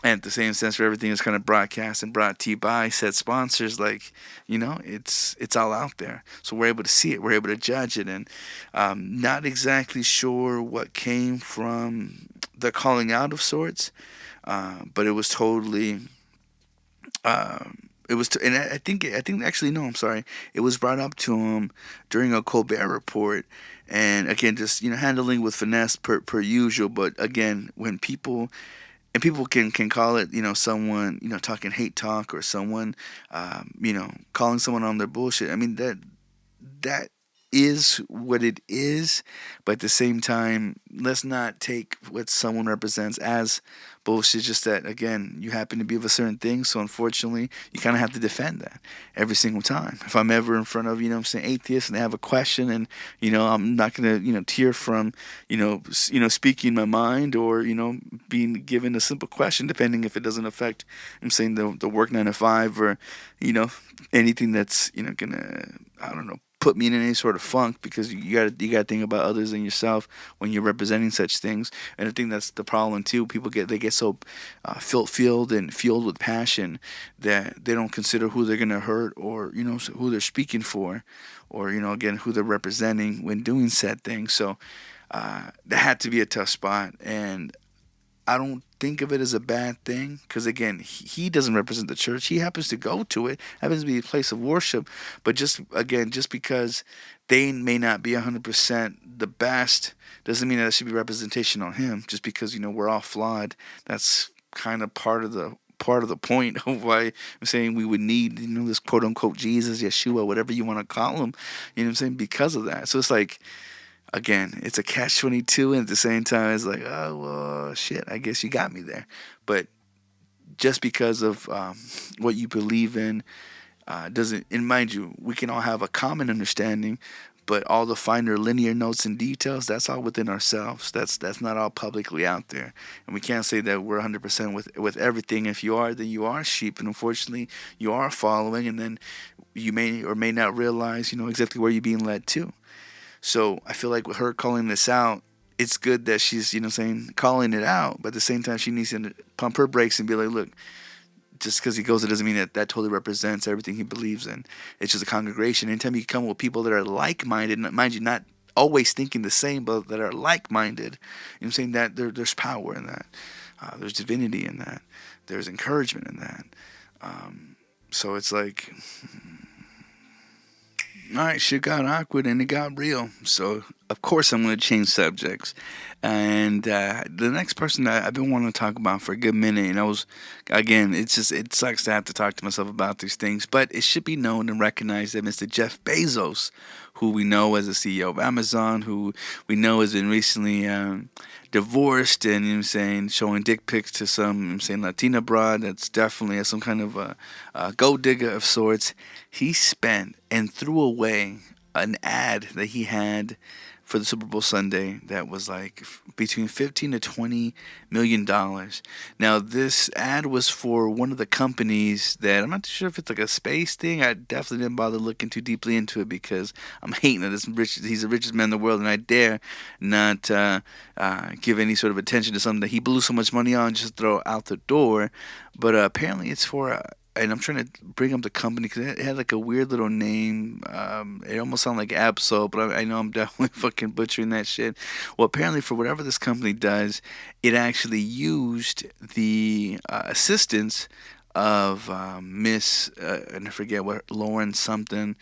And at the same sense, where everything is kind of broadcast and brought to you by said sponsors, like, it's all out there. So we're able to see it, we're able to judge it, and not exactly sure what came from the calling out of sorts, but it was totally, and I think actually, no, I'm sorry, it was brought up to him during a Colbert report, and again, just, handling with finesse per usual, but again, when people... And people can call it, someone, talking hate talk or someone, calling someone on their bullshit. I mean, that is what it is. But at the same time, let's not take what someone represents as bullshit. Just that, again, you happen to be of a certain thing. So unfortunately, you kind of have to defend that every single time. If I'm ever in front of, atheists and they have a question and, I'm not going to, tear from, speaking my mind or, being given a simple question, depending if it doesn't affect, the work 9 to 5 or, anything that's, going to, I don't know, put me in any sort of funk, because you got to think about others than yourself when you're representing such things. And I think that's the problem too. People get so filled and fueled with passion that they don't consider who they're gonna hurt or who they're speaking for, or again who they're representing when doing said things. So that had to be a tough spot, and I don't think of it as a bad thing, because again, he doesn't represent the church. He happens to go to it, happens to be a place of worship, but just because they may not be 100% the best doesn't mean that it should be representation on him. Just because we're all flawed, that's kind of part of the point of why I'm saying we would need this quote unquote Jesus, Yeshua, whatever you want to call him, because of that. So it's like, again, it's a catch-22, and at the same time, it's like, oh, well, shit, I guess you got me there. But just because of what you believe in doesn't, and mind you, we can all have a common understanding, but all the finer linear notes and details, that's all within ourselves. That's not all publicly out there. And we can't say that we're 100% with everything. If you are, then you are sheep, and unfortunately, you are following, and then you may or may not realize, exactly where you're being led to. So I feel like with her calling this out, it's good that she's, calling it out. But at the same time, she needs to pump her brakes and be like, look, just because he goes, it doesn't mean that totally represents everything he believes in. It's just a congregation. Anytime you come with people that are like-minded, mind you, not always thinking the same, but that are like-minded, that there's power in that. There's divinity in that. There's encouragement in that. So it's like... All right, shit got awkward and it got real. So, of course, I'm going to change subjects. And the next person that I've been wanting to talk about for a good minute, and it sucks to have to talk to myself about these things, but it should be known and recognized that Mr. Jeff Bezos, who we know as the CEO of Amazon, who we know has been recently divorced and, showing dick pics to some, Latina broad that's definitely some kind of a gold digger of sorts. He spent and threw away an ad that he had for the Super Bowl Sunday that was like between $15 to $20 million. Now, this ad was for one of the companies that I'm not sure if it's like a space thing. I definitely didn't bother looking too deeply into it because I'm hating that he's the richest man in the world, and I dare not give any sort of attention to something that he blew so much money on, just throw out the door. But apparently it's for... and I'm trying to bring up the company because it had like a weird little name. It almost sounded like Absol, but I know I'm definitely fucking butchering that shit. Well, apparently for whatever this company does, it actually used the assistance of Miss, and I forget what, Lauren something,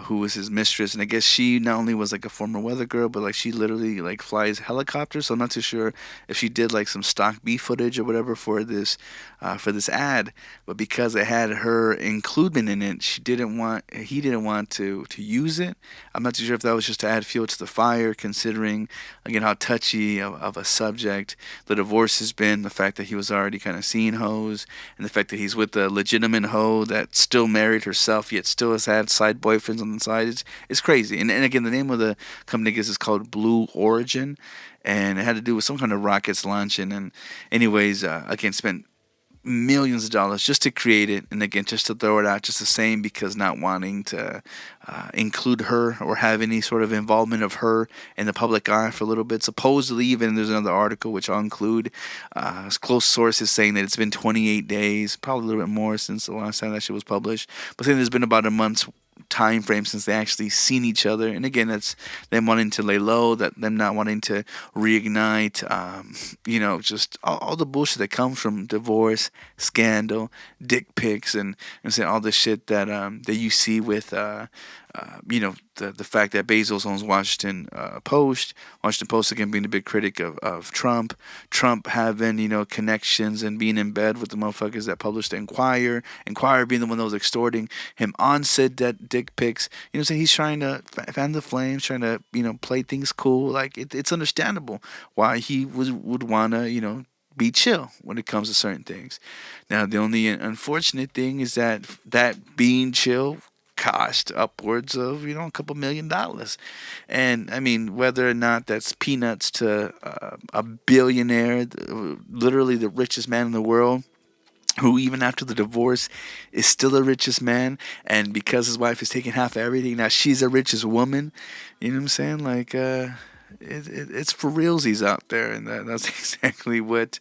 who was his mistress. And I guess she not only was like a former weather girl, but like she literally like flies helicopters. So I'm not too sure if she did like some stock B footage or whatever for this ad. But because it had her includement in it, he didn't want to use it. I'm not too sure if that was just to add fuel to the fire, considering again how touchy of a subject the divorce has been, the fact that he was already kind of seeing hoes, and the fact that he's with a legitimate hoe that still married herself yet still has had side boyfriends on the side. It's crazy. And again, the name of the company is called Blue Origin, and it had to do with some kind of rockets launching. And anyways, again, spent millions of dollars just to create it, and again just to throw it out just the same, because not wanting to include her or have any sort of involvement of her in the public eye for a little bit. Supposedly, even there's another article which I'll include, close sources saying that it's been 28 days, probably a little bit more since the last time that shit was published, but saying there's been about a month's time frame since they actually seen each other. And again, that's them wanting to lay low, that them not wanting to reignite just all the bullshit that comes from divorce, scandal, dick pics, and saying all the shit that that you see with the fact that Bezos owns Washington Post. Washington Post again being a big critic of Trump having connections and being in bed with the motherfuckers that published the Inquirer being the one that was extorting him on said dick pics. So he's trying to fan the flames, trying to play things cool. Like it's understandable why he would wanna be chill when it comes to certain things. Now the only unfortunate thing is that being chill cost upwards of a couple $1 million. And I mean, whether or not that's peanuts to a billionaire, literally the richest man in the world, who even after the divorce is still the richest man, and because his wife is taking half of everything, now she's the richest woman. You know what I'm saying? Like it's for realsies out there, and that's exactly what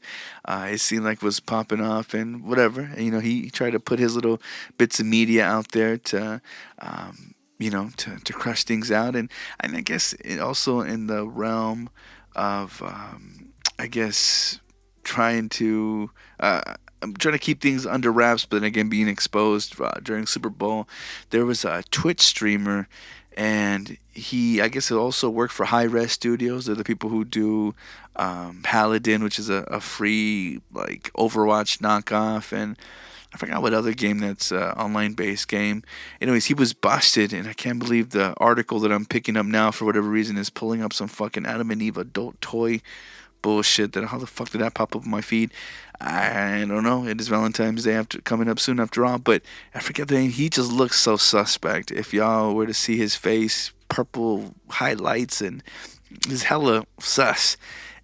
it seemed like was popping off and whatever. And, he tried to put his little bits of media out there to to crush things out, and I guess it also in the realm of trying to I'm trying to keep things under wraps, but then again being exposed during Super Bowl. There was a Twitch streamer, and he also worked for High Res Studios. They're the people who do Paladin, which is a free like Overwatch knockoff, and I forgot what other game that's online based game. Anyways, he was busted, and I can't believe the article that I'm picking up now for whatever reason is pulling up some fucking Adam and Eve adult toy bullshit. How the fuck did that pop up on my feed? I don't know. It is Valentine's Day coming up soon after all, but I forget the name. He just looks so suspect. If y'all were to see his face, purple highlights, and he's hella sus.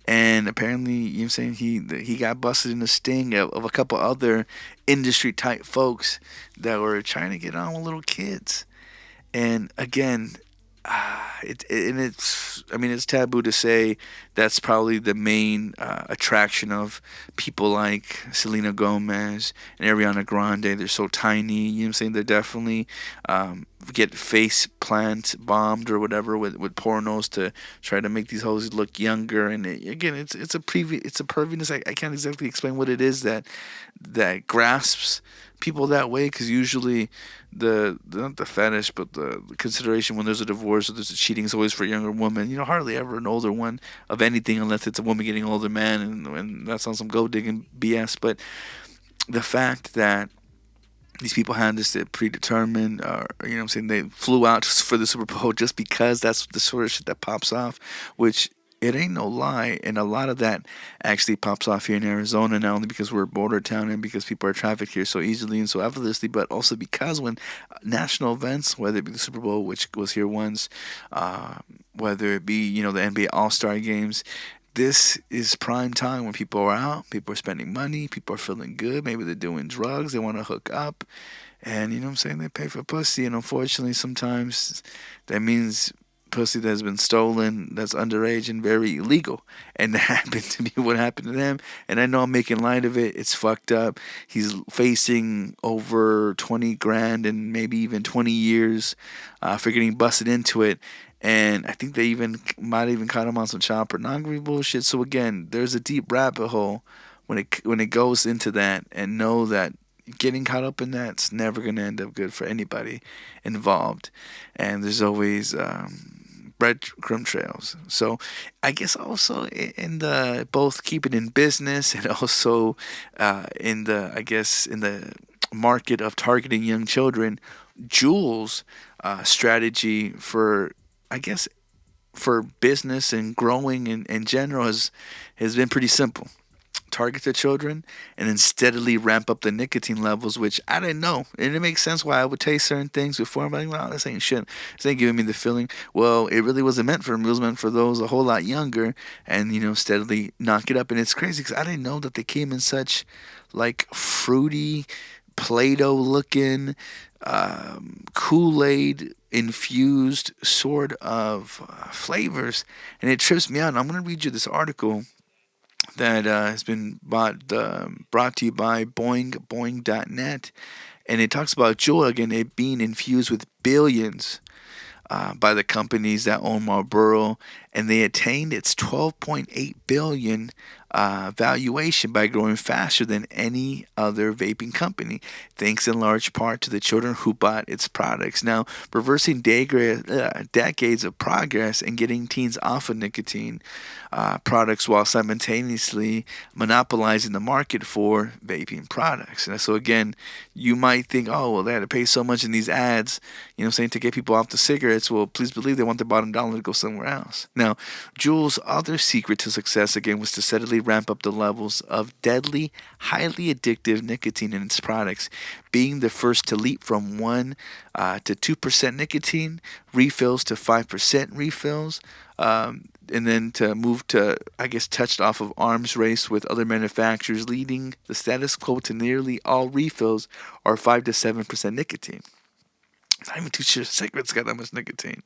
And apparently, he got busted in the sting of a couple other industry type folks that were trying to get on with little kids. And again, it's taboo to say that's probably the main attraction of people like Selena Gomez and Ariana Grande. They're so tiny, They're definitely get face plant bombed or whatever with pornos to try to make these hoes look younger. And it's a perviness. I can't exactly explain what it is that grasps people that way, because usually not the fetish, but the consideration when there's a divorce or there's a cheating is always for a younger woman. Hardly ever an older one of anything, unless it's a woman getting an older man, and that's on some gold digging BS. But the fact that these people had this predetermined, they flew out for the Super Bowl just because that's the sort of shit that pops off, which it ain't no lie, and a lot of that actually pops off here in Arizona, not only because we're a border town and because people are trafficked here so easily and so effortlessly, but also because when national events, whether it be the Super Bowl, which was here once, whether it be the NBA All-Star games, this is prime time when people are out, people are spending money, people are feeling good, maybe they're doing drugs, they want to hook up, and they pay for pussy, and unfortunately sometimes that means pussy that's been stolen, that's underage and very illegal. And that happened to be what happened to them. And I know I'm making light of it. It's fucked up. He's facing over 20 grand and maybe even 20 years for getting busted into it. And I think they might even caught him on some child pornography bullshit. So again, there's a deep rabbit hole when it goes into that, and know that getting caught up in that's never going to end up good for anybody involved. And there's always breadcrumb trails. So I guess also in the both keep it in business and also in the market of targeting young children, Juul's strategy for business and growing in general has been pretty simple. Target the children and then steadily ramp up the nicotine levels, which I didn't know. And it makes sense why I would taste certain things before. I'm like, wow, this ain't shit. This ain't giving me the feeling. Well, it really wasn't meant for me. It was meant for those a whole lot younger and, steadily knock it up. And it's crazy because I didn't know that they came in such like fruity, Play-Doh looking, Kool-Aid infused sort of flavors. And it trips me out. And I'm going to read you this article that has been brought to you by boing.net, and it talks about Juul, again, it being infused with billions by the companies that own Marlboro, and they attained its $12.8 billion valuation by growing faster than any other vaping company, thanks in large part to the children who bought its products. Now, reversing decades of progress and getting teens off of nicotine products while simultaneously monopolizing the market for vaping products. And so again, you might think, oh, well, they had to pay so much in these ads, to get people off the cigarettes. Well, please believe they want the bottom dollar to go somewhere else. Now, Juul's other secret to success, again, was to steadily ramp up the levels of deadly, highly addictive nicotine in its products, being the first to leap from 1 to 2% nicotine refills to 5% refills, and then to move to, touched off of arms race with other manufacturers, leading the status quo to nearly all refills are 5 to 7% nicotine. Not even too sure cigarettes got that much nicotine.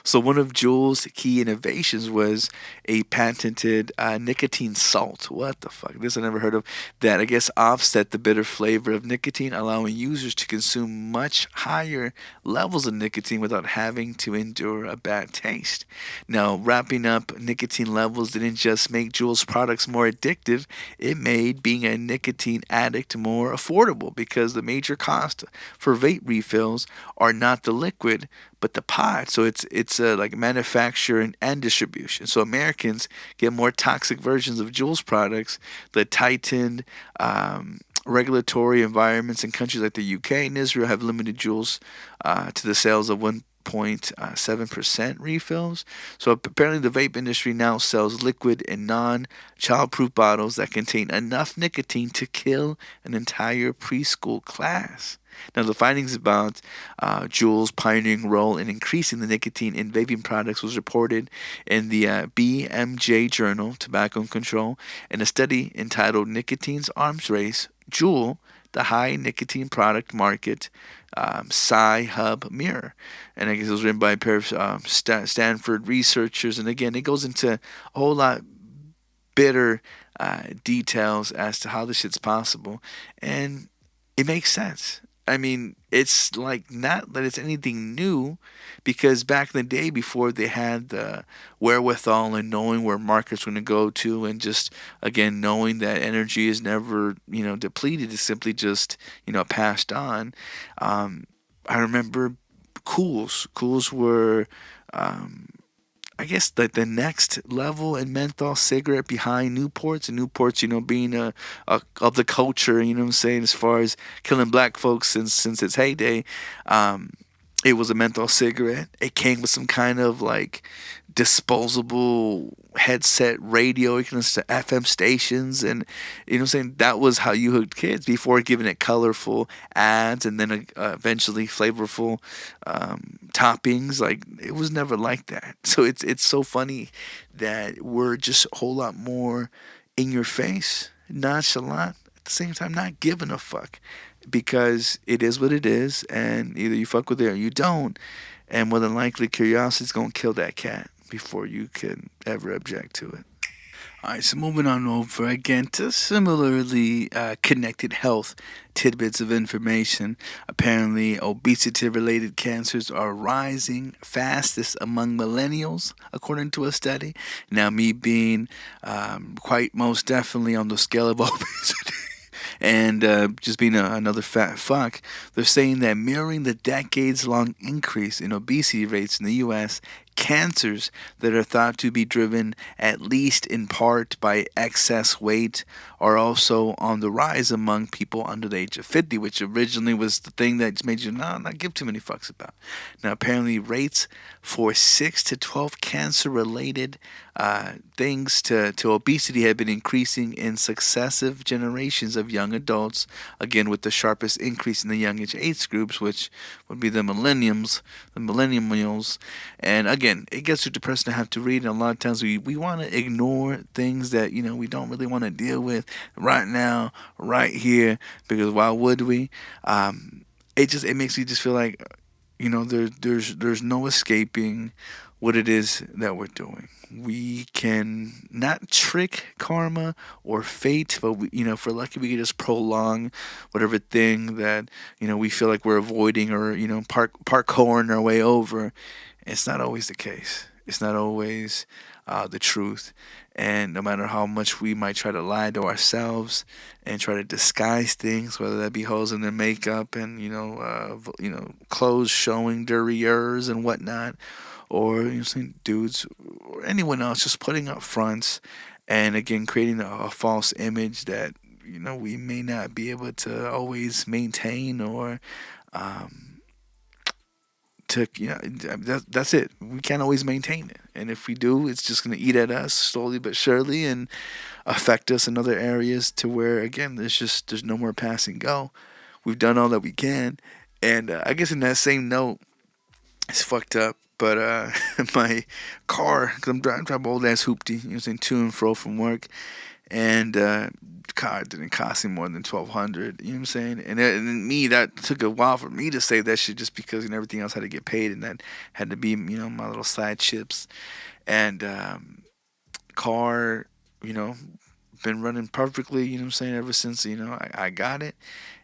So one of Juul's key innovations was a patented nicotine salt. What the fuck? This I never heard of. That offset the bitter flavor of nicotine, allowing users to consume much higher levels of nicotine without having to endure a bad taste. Now, wrapping up nicotine levels didn't just make Juul's products more addictive, it made being a nicotine addict more affordable, because the major cost for vape refills are not the liquid but the pod. So it's like manufacture and distribution. So Americans get more toxic versions of Juul's products. The tightened regulatory environments in countries like the UK and Israel have limited Juul's to the sales of 1.7% refills. So apparently the vape industry now sells liquid and non-childproof bottles that contain enough nicotine to kill an entire preschool class. Now, the findings about Juul's pioneering role in increasing the nicotine in vaping products was reported in the BMJ journal, Tobacco and Control, in a study entitled Nicotine's Arms Race, Juul, the High Nicotine Product Market, Sci-Hub Mirror. And it was written by a pair of Stanford researchers. And again, it goes into a whole lot bitter details as to how this shit's possible. And it makes sense. I mean, it's like not that it's anything new, because back in the day, before they had the wherewithal and knowing where markets were going to go to, and just, again, knowing that energy is never, depleted, it's simply just, passed on. I remember Cools. Cools were, the next level in menthol cigarette behind Newports, and Newports, being of the culture, as far as killing black folks since its heyday. It was a menthol cigarette. It came with some kind of disposable headset radio. You can listen to FM stations, and that was how you hooked kids before giving it colorful ads and then eventually flavorful toppings. It was never like that. So it's so funny that we're just a whole lot more in your face, nonchalant, at the same time not giving a fuck, because it is what it is, and either you fuck with it or you don't, and more than likely curiosity's gonna kill that cat before you can ever object to it. Alright, so moving on over again to similarly connected health tidbits of information. Apparently, obesity-related cancers are rising fastest among millennials, according to a study. Now, me being quite most definitely on the scale of obesity, And just being another fat fuck, they're saying that mirroring the decades-long increase in obesity rates in the U.S., cancers that are thought to be driven at least in part by excess weight are also on the rise among people under the age of 50, which originally was the thing that made you not give too many fucks about. Now, apparently, rates for 6 to 12 cancer-related things to obesity have been increasing in successive generations of young adults, again with the sharpest increase in the youngest age groups, which would be the millennials. And again, it gets too depressing to have to read, and a lot of times we want to ignore things that we don't really want to deal with right now, right here, because why would we? It makes me just feel like there's no escaping what it is that we're doing. We can not trick karma or fate, but if we're lucky, we can just prolong whatever thing that we feel like we're avoiding, or parkouring our way over. It's not always the case. It's not always the truth. And no matter how much we might try to lie to ourselves and try to disguise things, whether that be holes in their makeup and clothes showing derrieres and whatnot, or dudes or anyone else just putting up fronts and again creating a false image that we may not be able to always maintain, or that's it. We can't always maintain it, and if we do, it's just going to eat at us slowly but surely and affect us in other areas to where again there's no more passing go. We've done all that we can, and I guess in that same note, it's fucked up. But my car, because I'm driving old ass hoopty, to and fro from work, and the car didn't cost me more than $1,200. You know what I'm saying? And me, that took a while for me to say that shit, just because everything else had to get paid, and that had to be my little side chips. And car, been running perfectly. You know what I'm saying? Ever since I got it.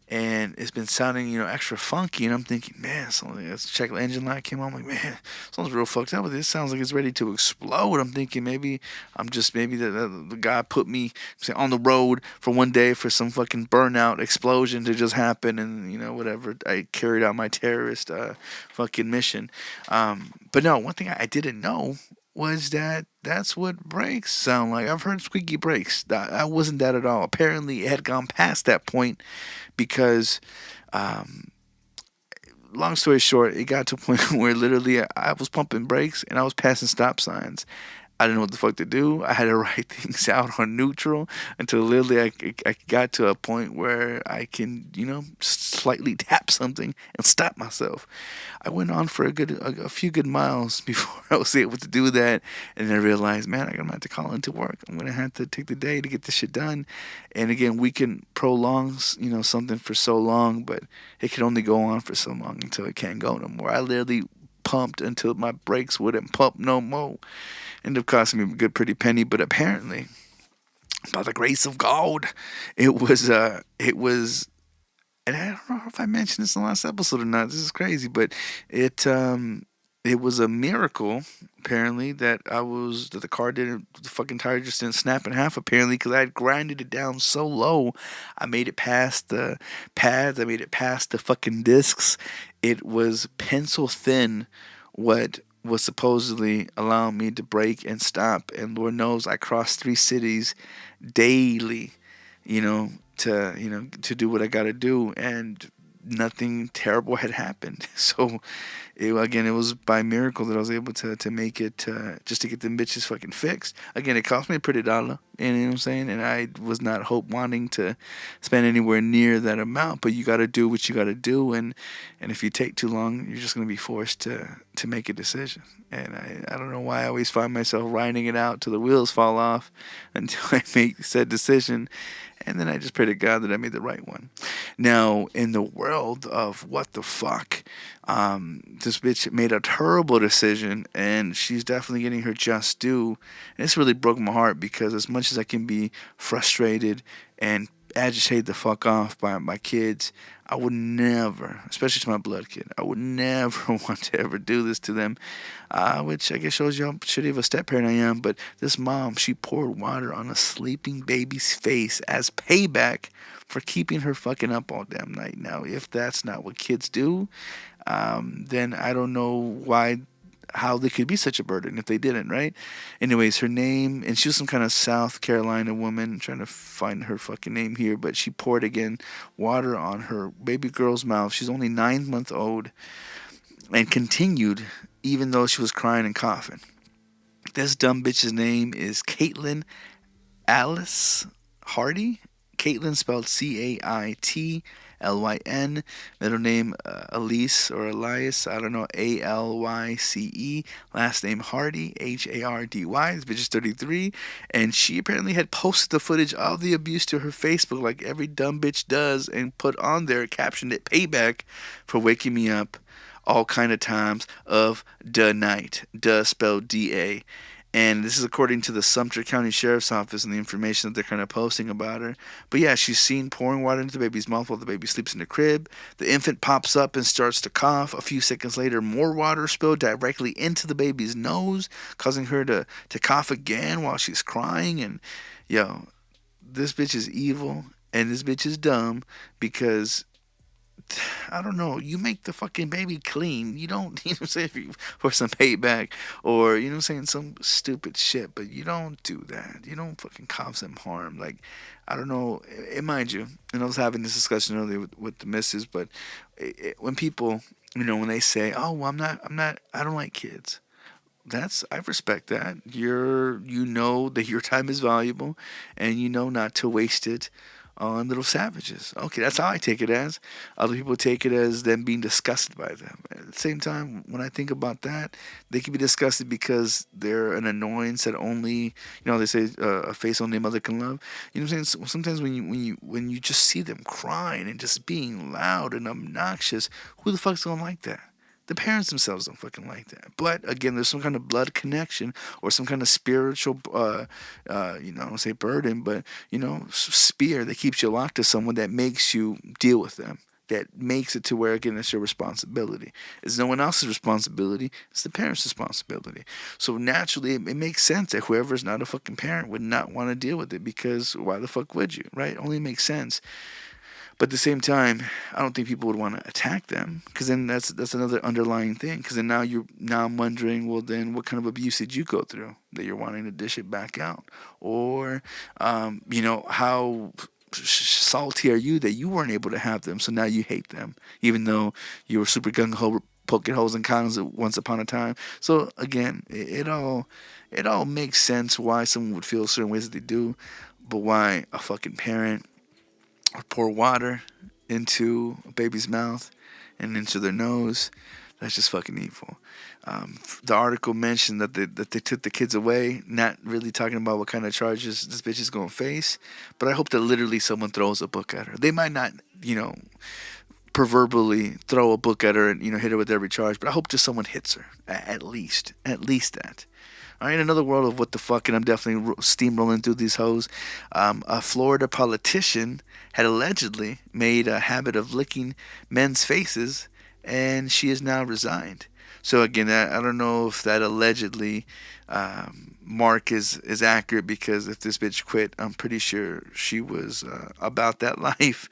And it's been sounding, extra funky, and I'm thinking, man, let's check the engine light came on. I'm like, man, sounds real fucked up. But this sounds like it's ready to explode. I'm thinking maybe the guy put me on the road for one day for some fucking burnout explosion to just happen, and whatever. I carried out my terrorist fucking mission. But no, one thing I didn't know was that's what brakes sound like. I've heard squeaky brakes. That wasn't that at all. Apparently, it had gone past that point because, long story short, it got to a point where literally I was pumping brakes and I was passing stop signs. I didn't know what the fuck to do. I had to write things out on neutral until literally I got to a point where I can, slightly tap something and stop myself. I went on for a few good miles before I was able to do that, and then I realized, man, I'm gonna have to call into work. I'm gonna have to take the day to get this shit done. And again, we can prolong, something for so long, but it can only go on for so long until it can't go no more. I literally pumped until my brakes wouldn't pump no more. Ended up costing me a good pretty penny, but apparently, by the grace of God, it was, and I don't know if I mentioned this in the last episode or not. This is crazy, but it was a miracle, apparently, that the car the fucking tire just didn't snap in half, apparently, because I had grinded it down so low. I made it past the pads. I made it past the fucking discs. It was pencil thin what was supposedly allowing me to brake and stop. And Lord knows I crossed 3 cities daily, to do what I got to do, and nothing terrible had happened. So, it was by miracle that I was able to make it, just to get them bitches fucking fixed. Again, it cost me a pretty dollar, and you know what I'm saying? And I was not wanting to spend anywhere near that amount, but you got to do what you got to do, and if you take too long, you're just going to be forced to make a decision. And I don't know why I always find myself riding it out till the wheels fall off until I make said decision. And then I just pray to God that I made the right one. Now, in the world of what the fuck, this bitch made a terrible decision, and she's definitely getting her just due. And this really broke my heart, because as much as I can be frustrated and agitated the fuck off by my kids, I would never, especially to my blood kid, I would never want to ever do this to them, which I guess shows you how shitty of a step-parent I am. But this mom, she poured water on a sleeping baby's face as payback for keeping her fucking up all damn night. Now, if that's not what kids do, then I don't know how they could be such a burden if they didn't, right? Anyways, her name, and she was some kind of South Carolina woman. I'm trying to find her fucking name here, but she poured again water on her baby girl's mouth. She's only 9 months old, and continued even though she was crying and coughing. This dumb bitch's name is Caitlin Alice Hardy. Caitlin spelled Caitlyn. Middle name Elise or Elias. I don't know. Alyce. Last name Hardy. Hardy. This bitch is 33. And she apparently had posted the footage of the abuse to her Facebook like every dumb bitch does, and put on there, captioned it, "Payback for waking me up all kind of times of the night." Duh spelled D-A. And this is according to the Sumter County Sheriff's Office and the information that they're kind of posting about her. But yeah, she's seen pouring water into the baby's mouth while the baby sleeps in the crib. The infant pops up and starts to cough. A few seconds later, more water spilled directly into the baby's nose, causing her to cough again while she's crying. And yo, this bitch is evil and this bitch is dumb because, I don't know, you make the fucking baby clean. You don't, you know what I'm saying, for some payback or, you know what I'm saying, some stupid shit, but you don't do that. You don't fucking cause them harm. Like, I don't know, and mind you, and I was having this discussion earlier with the missus, but when people, you know, when they say, oh, well, I don't like kids. I respect that. You know that your time is valuable and you know not to waste it on little savages. Okay, that's how I take it as. Other people take it as them being disgusted by them. At the same time, when I think about that, they can be disgusted because they're an annoyance that only, you know, they say a face only a mother can love. You know what I'm saying? Sometimes when you just see them crying and just being loud and obnoxious, who the fuck's gonna like that? The parents themselves don't fucking like that. But again, there's some kind of blood connection or some kind of spiritual, I don't say burden, but, you know, spear that keeps you locked to someone that makes you deal with them. That makes it to where, again, it's your responsibility. It's no one else's responsibility. It's the parents' responsibility. So naturally, it makes sense that whoever's not a fucking parent would not want to deal with it, because why the fuck would you, right? It only makes sense. But at the same time, I don't think people would want to attack them, because then that's another underlying thing. Because then now I'm wondering, well, then what kind of abuse did you go through that you're wanting to dish it back out? Or, how salty are you that you weren't able to have them, so now you hate them, even though you were super gung-ho poking holes in condoms once upon a time. So again, it all makes sense why someone would feel certain ways that they do, but why a fucking parent or pour water into a baby's mouth and into their nose, that's just fucking evil. The article mentioned that they took the kids away, not really talking about what kind of charges this bitch is going to face, but I hope that literally someone throws a book at her. They might not, proverbially throw a book at her and, hit her with every charge, but I hope just someone hits her, at least that. All right, another world of what the fuck, and I'm definitely steamrolling through these hoes. A Florida politician had allegedly made a habit of licking men's faces, and she has now resigned. So again, I don't know if that allegedly mark is accurate, because if this bitch quit, I'm pretty sure she was about that life.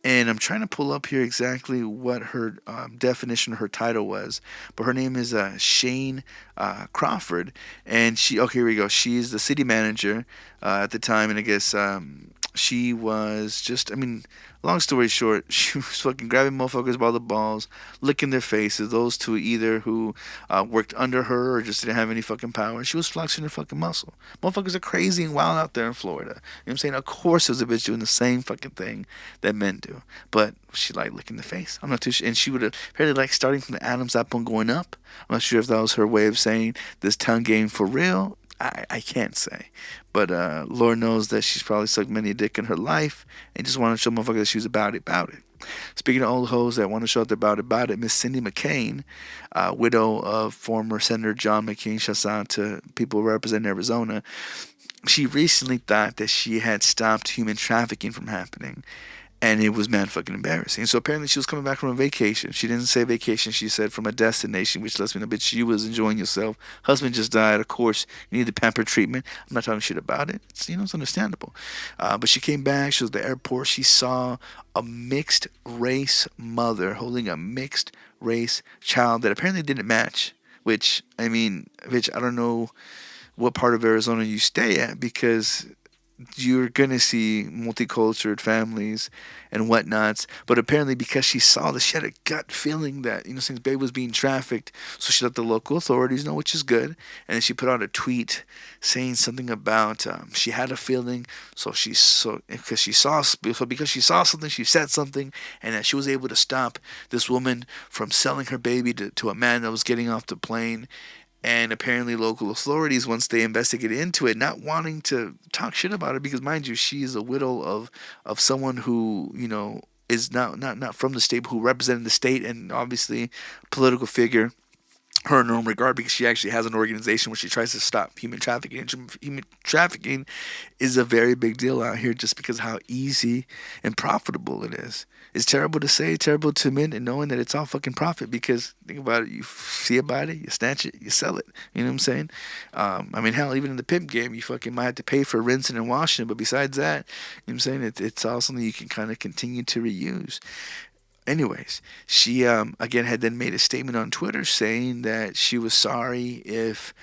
And I'm trying to pull up here exactly what her definition, her title was. But her name is Shane Crawford. And here we go. She's the city manager at the time. And I guess she was just, long story short, she was fucking grabbing motherfuckers by the balls, licking their faces. Those two either who worked under her or just didn't have any fucking power. She was flexing her fucking muscle. Motherfuckers are crazy and wild out there in Florida. You know what I'm saying? Of course there's a bitch doing the same fucking thing that men do. But she liked licking the face. I'm not too sure. And she would have apparently like starting from the Adam's apple and going up. I'm not sure if that was her way of saying this tongue game for real. I can't say. But Lord knows that she's probably sucked many a dick in her life and just wanted to show motherfuckers that she was about it. Speaking of old hoes that want to show up about it, Miss Cindy McCain, widow of former Senator John McCain, shouts out to people representing Arizona. she recently thought that she had stopped human trafficking from happening, and it was mad fucking embarrassing. So apparently she was coming back from a vacation. She didn't say vacation, she said from a destination, which lets me know, bitch, you was enjoying yourself. Husband just died, of course, you need the pamper treatment. I'm not talking shit about it. It's, it's understandable. But she came back, she was at the airport, she saw a mixed race mother holding a mixed race child that apparently didn't match. Which, I mean, bitch, I don't know what part of Arizona you stay at, because you're gonna see multicultural families and whatnots. But apparently, because she saw this, she had a gut feeling that since babe was being trafficked, so she let the local authorities know, which is good. And then she put out a tweet saying something about she had a feeling, because she saw something, she said something, and that she was able to stop this woman from selling her baby to a man that was getting off the plane. And apparently local authorities, once they investigated into it, not wanting to talk shit about her, because mind you, she is a widow of someone who, is not from the state, but who represented the state, and obviously political figure, her in her own regard, because she actually has an organization where she tries to stop human trafficking. And human trafficking is a very big deal out here, just because of how easy and profitable it is. It's terrible to say, terrible to admit, and knowing that it's all fucking profit, because think about it, you see a body, you snatch it, you sell it. You know what I'm saying? I mean, hell, even in the pimp game, you fucking might have to pay for rinsing and washing, but besides that, you know what I'm saying? It's all something you can kind of continue to reuse. Anyways, she again had then made a statement on Twitter saying that she was sorry if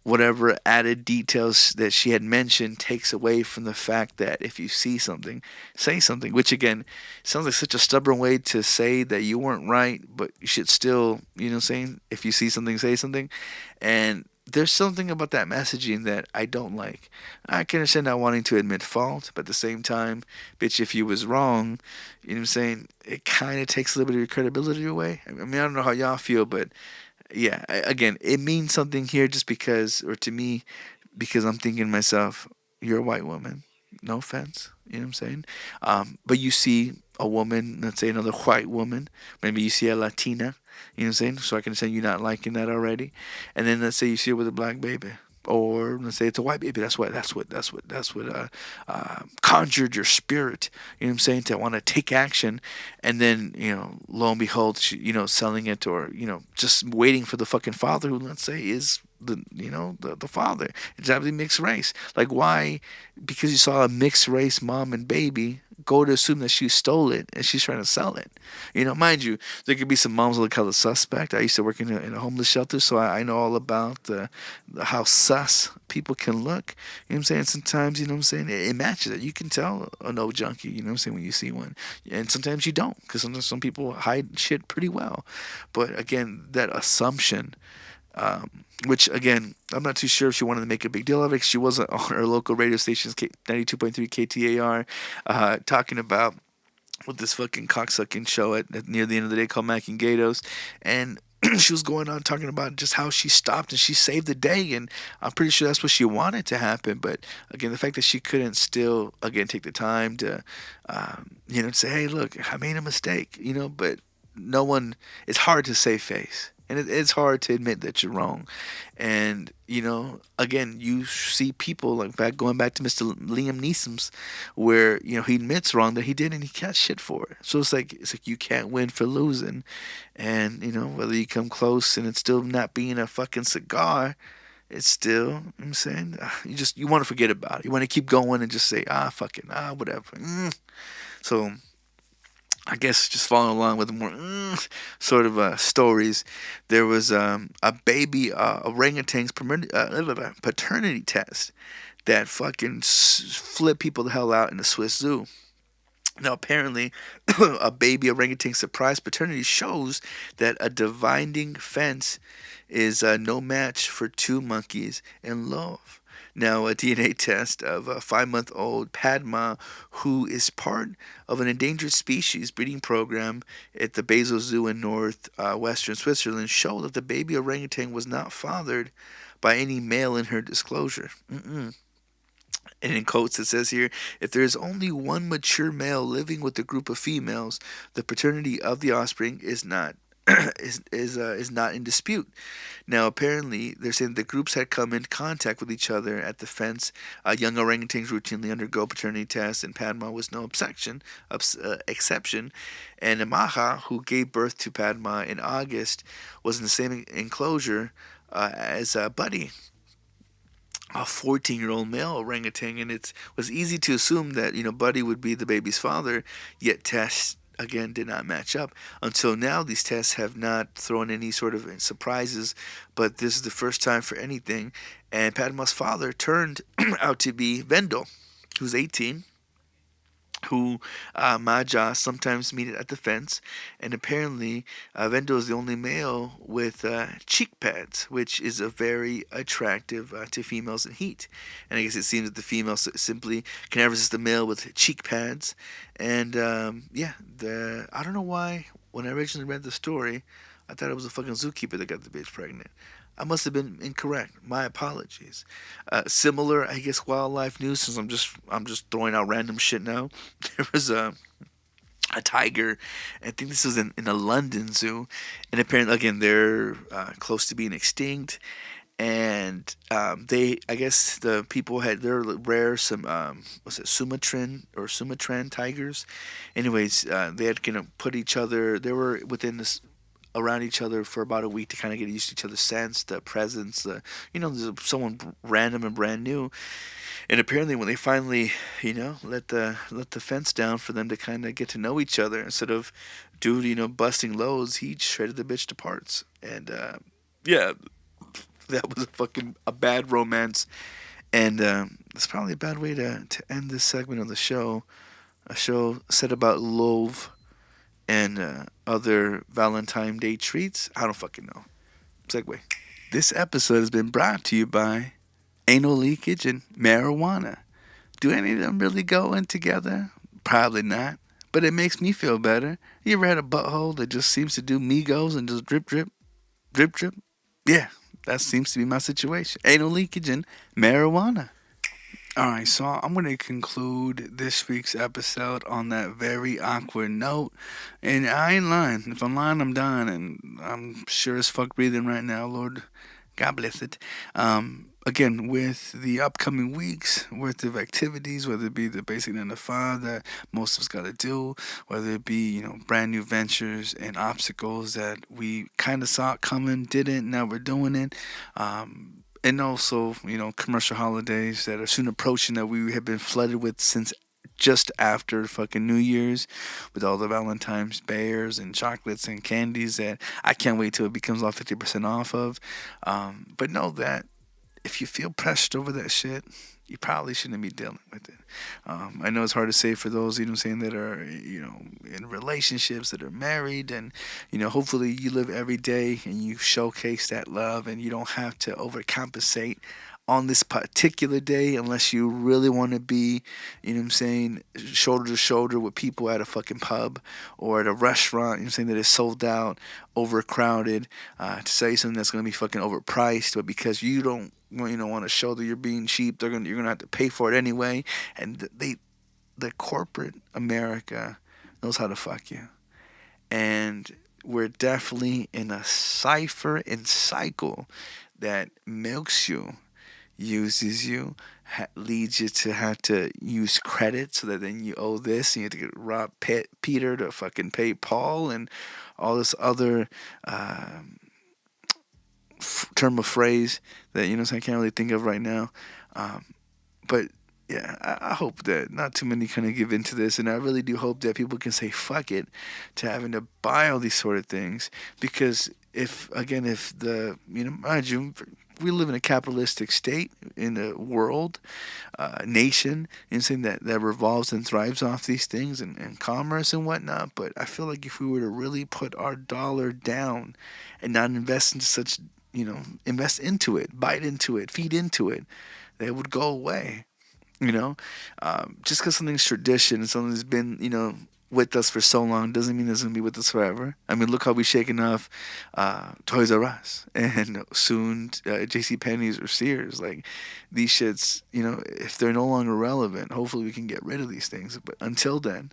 whatever added details that she had mentioned takes away from the fact that if you see something, say something. Which again sounds like such a stubborn way to say that you weren't right, but you should still, saying, if you see something, say something. And there's something about that messaging that I don't like. I can understand not wanting to admit fault, but at the same time, bitch, if you was wrong, you know what I'm saying, it kind of takes a little bit of your credibility away. I mean, I don't know how y'all feel, but yeah, again, it means something here just because, or to me, because I'm thinking to myself, you're a white woman. No offense, you know what I'm saying? But you see a woman, let's say another white woman, maybe you see a Latina, you know what I'm saying? So I can say you're not liking that already. And then let's say you see her with a black baby. Or let's say it's a white baby. That's what conjured your spirit. You know what I'm saying? To want to take action, and then lo and behold, she, selling it, or just waiting for the fucking father, who let's say is the father. It's actually mixed race. Like, why? Because you saw a mixed race mom and baby, go to assume that she stole it and she's trying to sell it. Mind you, there could be some moms that look hella suspect. I used to work in a homeless shelter, so I know all about how sus people can look. You know what I'm saying? Sometimes, you know what I'm saying, it matches it. You can tell an old junkie, you know what I'm saying, when you see one. And sometimes you don't, because sometimes some people hide shit pretty well. But again, that assumption, which again, I'm not too sure if she wanted to make a big deal of it. She was on her local radio station, 92.3 KTAR, talking about with this fucking cocksucking show at near the end of the day called Mac and Gatos, and she was going on talking about just how she stopped and she saved the day, and I'm pretty sure that's what she wanted to happen. But again, the fact that she couldn't still again take the time to say, hey, look, I made a mistake, but no one, it's hard to save face. And it's hard to admit that you're wrong. And, again, you see people like going back to Mr. Liam Neeson's, where, he admits wrong that he did and he got shit for it. So it's like you can't win for losing. And, whether you come close and it's still not being a fucking cigar, it's still, you know what I'm saying, you want to forget about it. You want to keep going and just say, whatever. So I guess just following along with more sort of stories, there was a baby orangutan's paternity test that fucking flipped people the hell out in the Swiss Zoo. Now, apparently, a baby orangutan surprise paternity shows that a dividing fence is no match for two monkeys in love. Now, a DNA test of a 5-month-old Padma, who is part of an endangered species breeding program at the Basel Zoo in northwestern Switzerland, showed that the baby orangutan was not fathered by any male in her disclosure. And in quotes, it says here, if there is only one mature male living with a group of females, the paternity of the offspring is not is not in dispute. Now, apparently, they're saying the groups had come into contact with each other at the fence. Young orangutans routinely undergo paternity tests, and Padma was no exception. And Amaha, who gave birth to Padma in August, was in the same enclosure as Buddy, a 14-year-old male orangutan, and it was easy to assume that Buddy would be the baby's father. Yet tests again did not match up. Until now, these tests have not thrown any sort of surprises, but this is the first time for anything. And Padma's father turned out to be Vendel, who's 18, who Maja sometimes meet at the fence, and apparently Vendel is the only male with cheek pads, which is a very attractive to females in heat. And I guess it seems that the female simply can never resist the male with cheek pads. And I don't know why when I originally read the story, I thought it was a fucking zookeeper that got the bitch pregnant. I must have been incorrect. My apologies. Similar, I guess, wildlife news. Since I'm just throwing out random shit now. There was a tiger. I think this was in a London zoo, and apparently, again, they're close to being extinct. And I guess the people they're rare. Some was it Sumatran tigers? Anyways, they had put each other. They were within this, around each other for about a week to kind of get used to each other's sense, the presence, there's someone random and brand new. And apparently when they finally, let the fence down for them to kind of get to know each other, instead of dude, busting loads, he shredded the bitch to parts. And that was a bad romance. And it's probably a bad way to end this segment of the show. A show set about love and other Valentine Day treats. I don't fucking know. Segue. This episode has been brought to you by anal leakage and marijuana. Do any of them really go in together? Probably not. But it makes me feel better. You ever had a butthole that just seems to do Migos and just drip, drip, drip, drip? Yeah, that seems to be my situation. Anal leakage and marijuana. Alright, so I'm going to conclude this week's episode on that very awkward note. And I ain't lying. If I'm lying, I'm dying. And I'm sure as fuck breathing right now, Lord. God bless it. Again, with the upcoming weeks worth of activities, whether it be the basic 9 to 5 that most of us got to do, whether it be, brand new ventures and obstacles that we kind of saw it coming, didn't, now we're doing it. And also, commercial holidays that are soon approaching that we have been flooded with since just after fucking New Year's, with all the Valentine's bears and chocolates and candies that I can't wait till it becomes all 50% off of. But know that if you feel pressed over that shit, you probably shouldn't be dealing with it. I know it's hard to say for those, that are, in relationships, that are married, and, hopefully you live every day and you showcase that love and you don't have to overcompensate on this particular day unless you really want to be, shoulder to shoulder with people at a fucking pub or at a restaurant, that is sold out, overcrowded, to say something that's going to be fucking overpriced, but because you don't, want to show that you're being cheap, you're gonna have to pay for it anyway. And the corporate America knows how to fuck you, and we're definitely in a cipher and cycle that milks you, uses you, leads you to have to use credit so that then you owe this, and you have to get rob Peter to fucking pay Paul, and all this other term of phrase that I can't really think of right now. But yeah, I hope that not too many kind of give into this, and I really do hope that people can say fuck it to having to buy all these sort of things, because if the mind you, we live in a capitalistic state, in a world, nation, saying that revolves and thrives off these things and commerce and whatnot. But I feel like if we were to really put our dollar down and not invest into such, invest into it, bite into it, feed into it, they would go away. Just because something's tradition and something's been, with us for so long doesn't mean it's going to be with us forever. I mean, look how we're shaking off Toys R Us and soon JCPenney's or Sears. Like, these shits, if they're no longer relevant, hopefully we can get rid of these things. But until then,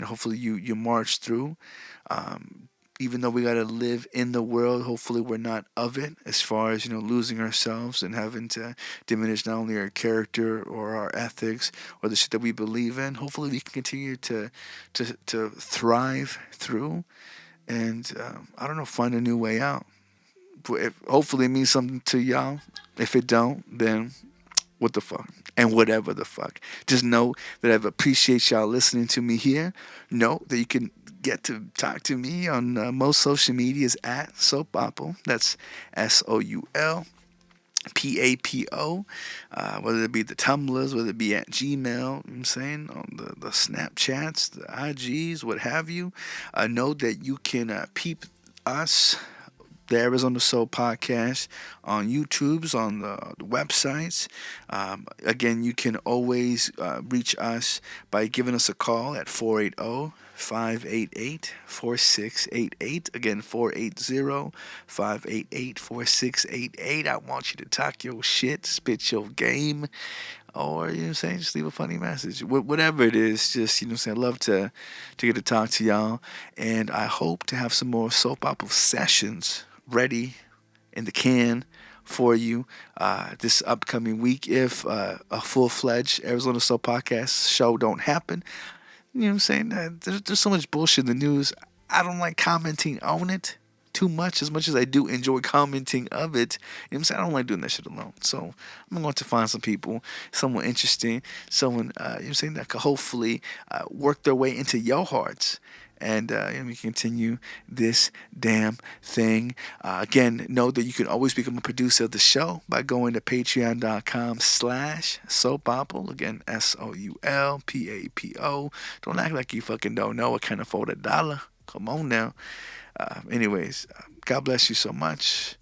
hopefully you march through. even though we got to live in the world, hopefully we're not of it, as far as, losing ourselves and having to diminish not only our character or our ethics or the shit that we believe in. Hopefully we can continue to thrive through and, I don't know, find a new way out. Hopefully it means something to y'all. If it don't, then what the fuck? And whatever the fuck. Just know that I appreciate y'all listening to me here. Know that you can get to talk to me on most social medias at Papo. That's SOULPAPO. Whether it be the Tumblrs, whether it be at Gmail, you know what I'm saying, on the Snapchats, the IGs, what have you. Know that you can peep us, the Arizona Soul Podcast, on YouTube's, on the websites. Again, you can always reach us by giving us a call at 480-588-4688. Again, 480-588-4688. I want you to talk your shit, spit your game, or, you know what I'm saying, just leave a funny message. Whatever it is, just, you know what I'm saying, I'd love to get to talk to y'all. And I hope to have some more Soap Opera sessions ready in the can for you this upcoming week. If a full-fledged Arizona Soul Podcast show don't happen, you know what I'm saying, there's so much bullshit in the news. I don't like commenting on it too much as I do enjoy commenting of it. You know what I'm saying? I don't like doing that shit alone. So I'm going to find some people, someone interesting, someone, you know what I'm saying, that could hopefully work their way into your hearts. And we continue this damn thing. Again, know that you can always become a producer of the show by going to patreon.com/soapopple. Again, SOULPAPO. Don't act like you fucking don't know. I can't afford $1. Come on now. Anyways, God bless you so much.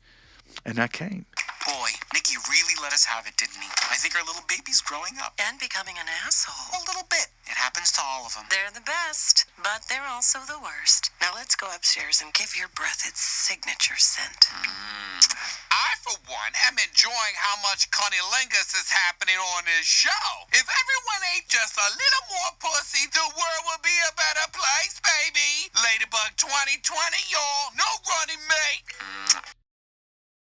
And I came. Boy, Nicky really let us have it, didn't he? I think our little baby's growing up. And becoming an asshole. A little bit. It happens to all of them. They're the best, but they're also the worst. Now let's go upstairs and give your breath its signature scent. I, for one, am enjoying how much cunnilingus is happening on this show. If everyone ate just a little more pussy, the world would be a better place, baby. Ladybug 2020, y'all. No running mate.